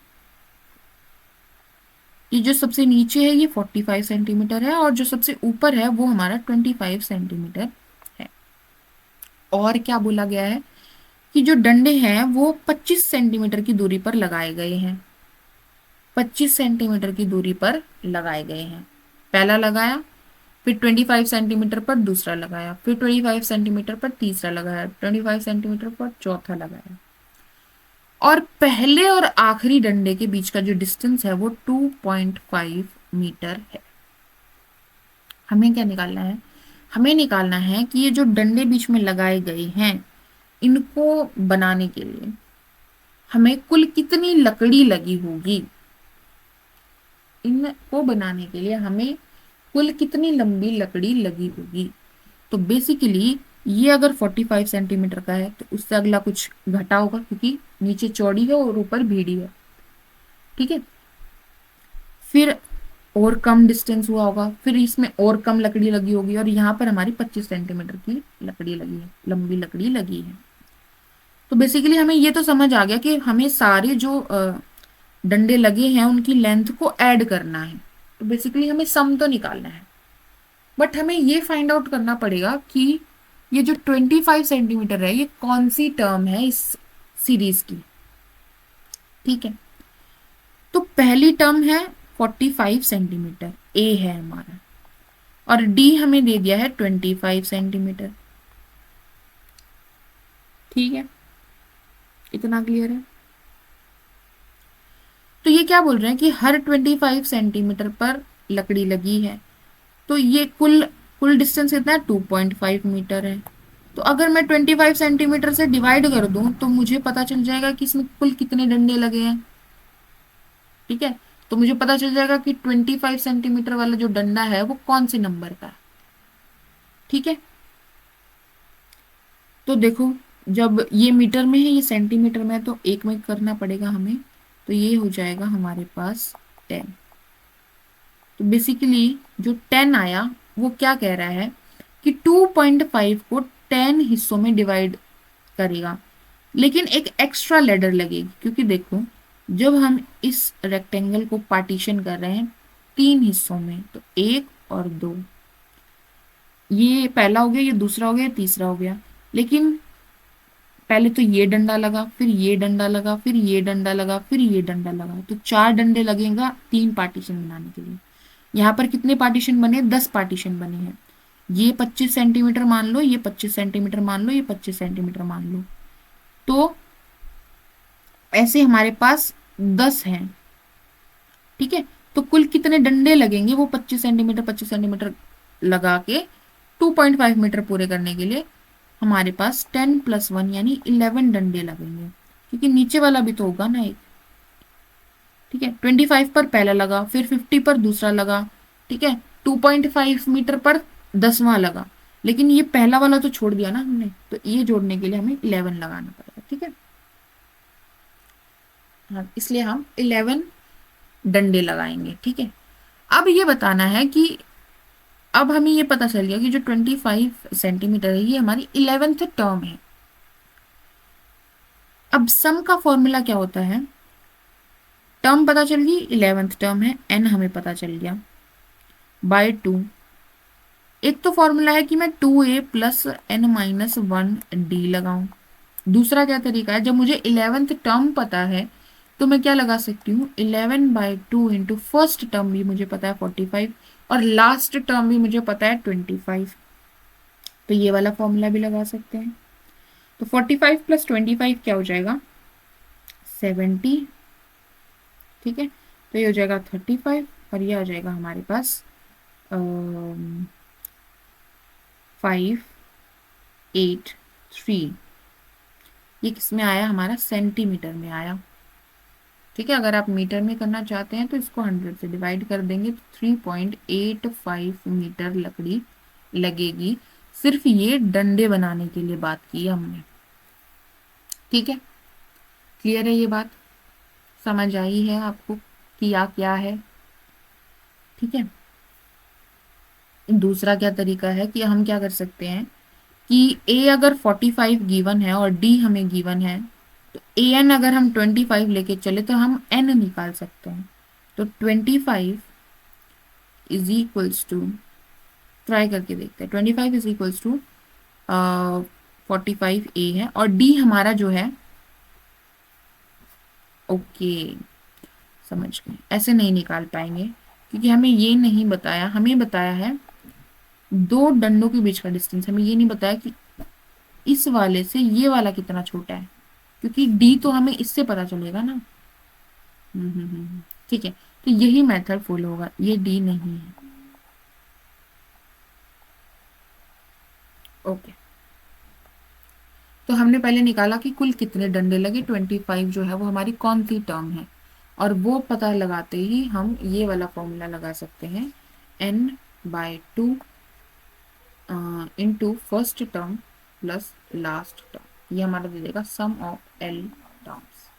कि जो सबसे नीचे है ये 45 सेंटीमीटर है और जो सबसे ऊपर है वो हमारा 25 सेंटीमीटर है। और क्या बोला गया है कि जो डंडे हैं वो 25 सेंटीमीटर की दूरी पर लगाए गए हैं। 25 सेंटीमीटर की दूरी पर लगाए गए हैं। पहला लगाया, फिर 25 सेंटीमीटर पर दूसरा लगाया, फिर 25 सेंटीमीटर पर तीसरा लगाया, 25 सेंटीमीटर पर चौथा लगाया। और पहले और आखिरी डंडे के बीच का जो डिस्टेंस है वो 2.5 मीटर है। हमें क्या निकालना है? हमें निकालना है कि ये जो डंडे बीच में लगाए गए हैं इनको बनाने के लिए हमें कुल कितनी लकड़ी लगी होगी। इनको बनाने के लिए हमें कुल कितनी लंबी लकड़ी लगी होगी। तो बेसिकली ये अगर 45 सेंटीमीटर का है तो उससे अगला कुछ घटा होगा क्योंकि नीचे चौड़ी है और ऊपर भीड़ी है। ठीक है, फिर और कम डिस्टेंस हुआ होगा, फिर इसमें और कम लकड़ी लगी होगी और यहाँ पर हमारी 25 सेंटीमीटर की लकड़ी लगी है, लंबी लकड़ी लगी है। तो बेसिकली हमें ये तो समझ आ गया कि हमें सारे जो डंडे लगे हैं उनकी लेंथ को ऐड करना है। तो बेसिकली हमें सम तो निकालना है, बट हमें ये फाइंड आउट करना पड़ेगा कि ये जो 25 सेंटीमीटर है ये कौन सी टर्म है इस सीरीज की। ठीक है, तो पहली टर्म है 45 सेंटीमीटर, ए है हमारा, और डी हमें दे दिया है 25 सेंटीमीटर। ठीक है, इतना क्लियर है? तो ये क्या बोल रहे हैं कि हर 25 सेंटीमीटर पर लकड़ी लगी है, तो ये कुल कुल डिस्टेंस कितना है? 2.5 मीटर है। तो अगर मैं 25 सेंटीमीटर से डिवाइड कर दूं तो मुझे पता चल जाएगा कि इसमें कुल कितने डंडे लगे हैं। ठीक है, तो मुझे पता चल जाएगा कि 25 सेंटीमीटर वाला जो डंडा है वो कौन से नंबर का है। ठीक है, तो देखो जब ये मीटर में है ये सेंटीमीटर में है तो एक में करना पड़ेगा हमें, तो ये हो जाएगा हमारे पास 10। तो बेसिकली जो 10 आया वो क्या कह रहा है कि 2.5 को 10 हिस्सों में डिवाइड करेगा, लेकिन एक एक्स्ट्रा लेडर लगेगी क्योंकि देखो जब हम इस रेक्टेंगल को पार्टीशन कर रहे हैं 3 हिस्सों में, तो 1 और 2, ये पहला हो गया, ये दूसरा हो गया, तीसरा हो गया, लेकिन पहले तो ये डंडा लगा, फिर ये डंडा लगा, फिर ये डंडा लगा, फिर ये डंडा लगा, तो 4 डंडे लगेगा 3 पार्टीशन बनाने के लिए। यहाँ पर कितने पार्टीशन बने? 10 पार्टीशन बने हैं। ये 25 सेंटीमीटर मान लो, ये 25 सेंटीमीटर मान लो, ये 25 सेंटीमीटर मान लो, तो ऐसे हमारे पास 10 हैं। ठीक है, तो कुल कितने डंडे लगेंगे? वो 25 सेंटीमीटर 25 सेंटीमीटर लगा के 2.5 मीटर पूरे करने के लिए हमारे पास 10 + 1 यानी 11 डंडे लगेंगे, क्योंकि नीचे वाला भी तो होगा ना एक। ठीक है, 25 पर पहला लगा, फिर 50 पर दूसरा लगा। ठीक है, 2.5 मीटर पर 10वां लगा, लेकिन ये पहला वाला तो छोड़ दिया ना हमने, तो ये जोड़ने के लिए हमें 11 लगाना पड़ेगा। ठीक है, हाँ, इसलिए हम 11 डंडे लगाएंगे। ठीक है, अब ये बताना है कि अब हमें ये पता चल गया कि जो 25 सेंटीमीटर है ये हमारी 11th टर्म है। अब सम का फॉर्मूला क्या होता है? टर्म पता चल गई, 11th टर्म है, एन हमें पता चल गया, बाय 2। एक तो फॉर्मूला है कि मैं 2a + n-1d लगाऊं। दूसरा क्या तरीका है, जब मुझे 11th टर्म पता है तो मैं क्या लगा सकती हूँ, 11/2 इंटू फर्स्ट टर्म भी मुझे पता है 45 और लास्ट टर्म भी मुझे पता है 25, तो ये वाला फॉर्मूला भी लगा सकते हैं। तो 45 + 25 क्या हो जाएगा? 70। ठीक है, तो ये हो जाएगा 35 और ये आ जाएगा हमारे पास 583। ये किस में आया? हमारा सेंटीमीटर में आया। ठीक है, अगर आप मीटर में करना चाहते हैं तो इसको 100 से डिवाइड कर देंगे तो 3.85 मीटर लकड़ी लगेगी। सिर्फ ये डंडे बनाने के लिए बात की है हमने। ठीक है, क्लियर है ये बात? समझ आई है आपको किया क्या है? ठीक है, दूसरा क्या तरीका है कि हम क्या कर सकते हैं कि ए अगर 45 गिवन है और डी हमें गिवन है, तो ए एन अगर हम 25 लेके चले तो हम एन निकाल सकते हैं। तो 25 इज इक्वल्स टू, ट्राई करके देखते हैं, 25 इज इक्वल्स टू 45A है, और डी हमारा जो है, ओके समझ गए, ऐसे नहीं निकाल पाएंगे क्योंकि हमें ये नहीं बताया, हमें बताया है दो डंडों के बीच का डिस्टेंस, हमें ये नहीं बताया कि इस वाले से ये वाला कितना छोटा है, क्योंकि डी तो हमें इससे पता चलेगा ना। ठीक है, तो यही मेथड फॉलो होगा, ये डी नहीं है। ओके, तो हमने पहले निकाला कि कुल कितने डंडे लगे, 25 जो है वो हमारी कौन सी टर्म है, और वो पता लगाते ही हम ये वाला फॉर्मूला लगा सकते हैं, n/2 into first term plus last term, ये हमारा दे देगा सम ऑफ एल टर्म्स।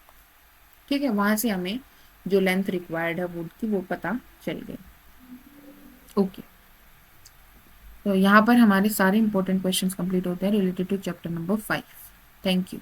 ठीक है, वहां से हमें जो लेंथ रिक्वायर्ड है वुड की वो पता चल गई। ओके, तो यहाँ पर हमारे सारे इंपॉर्टेंट क्वेश्चंस कंप्लीट होते हैं related to chapter number 5। Thank you.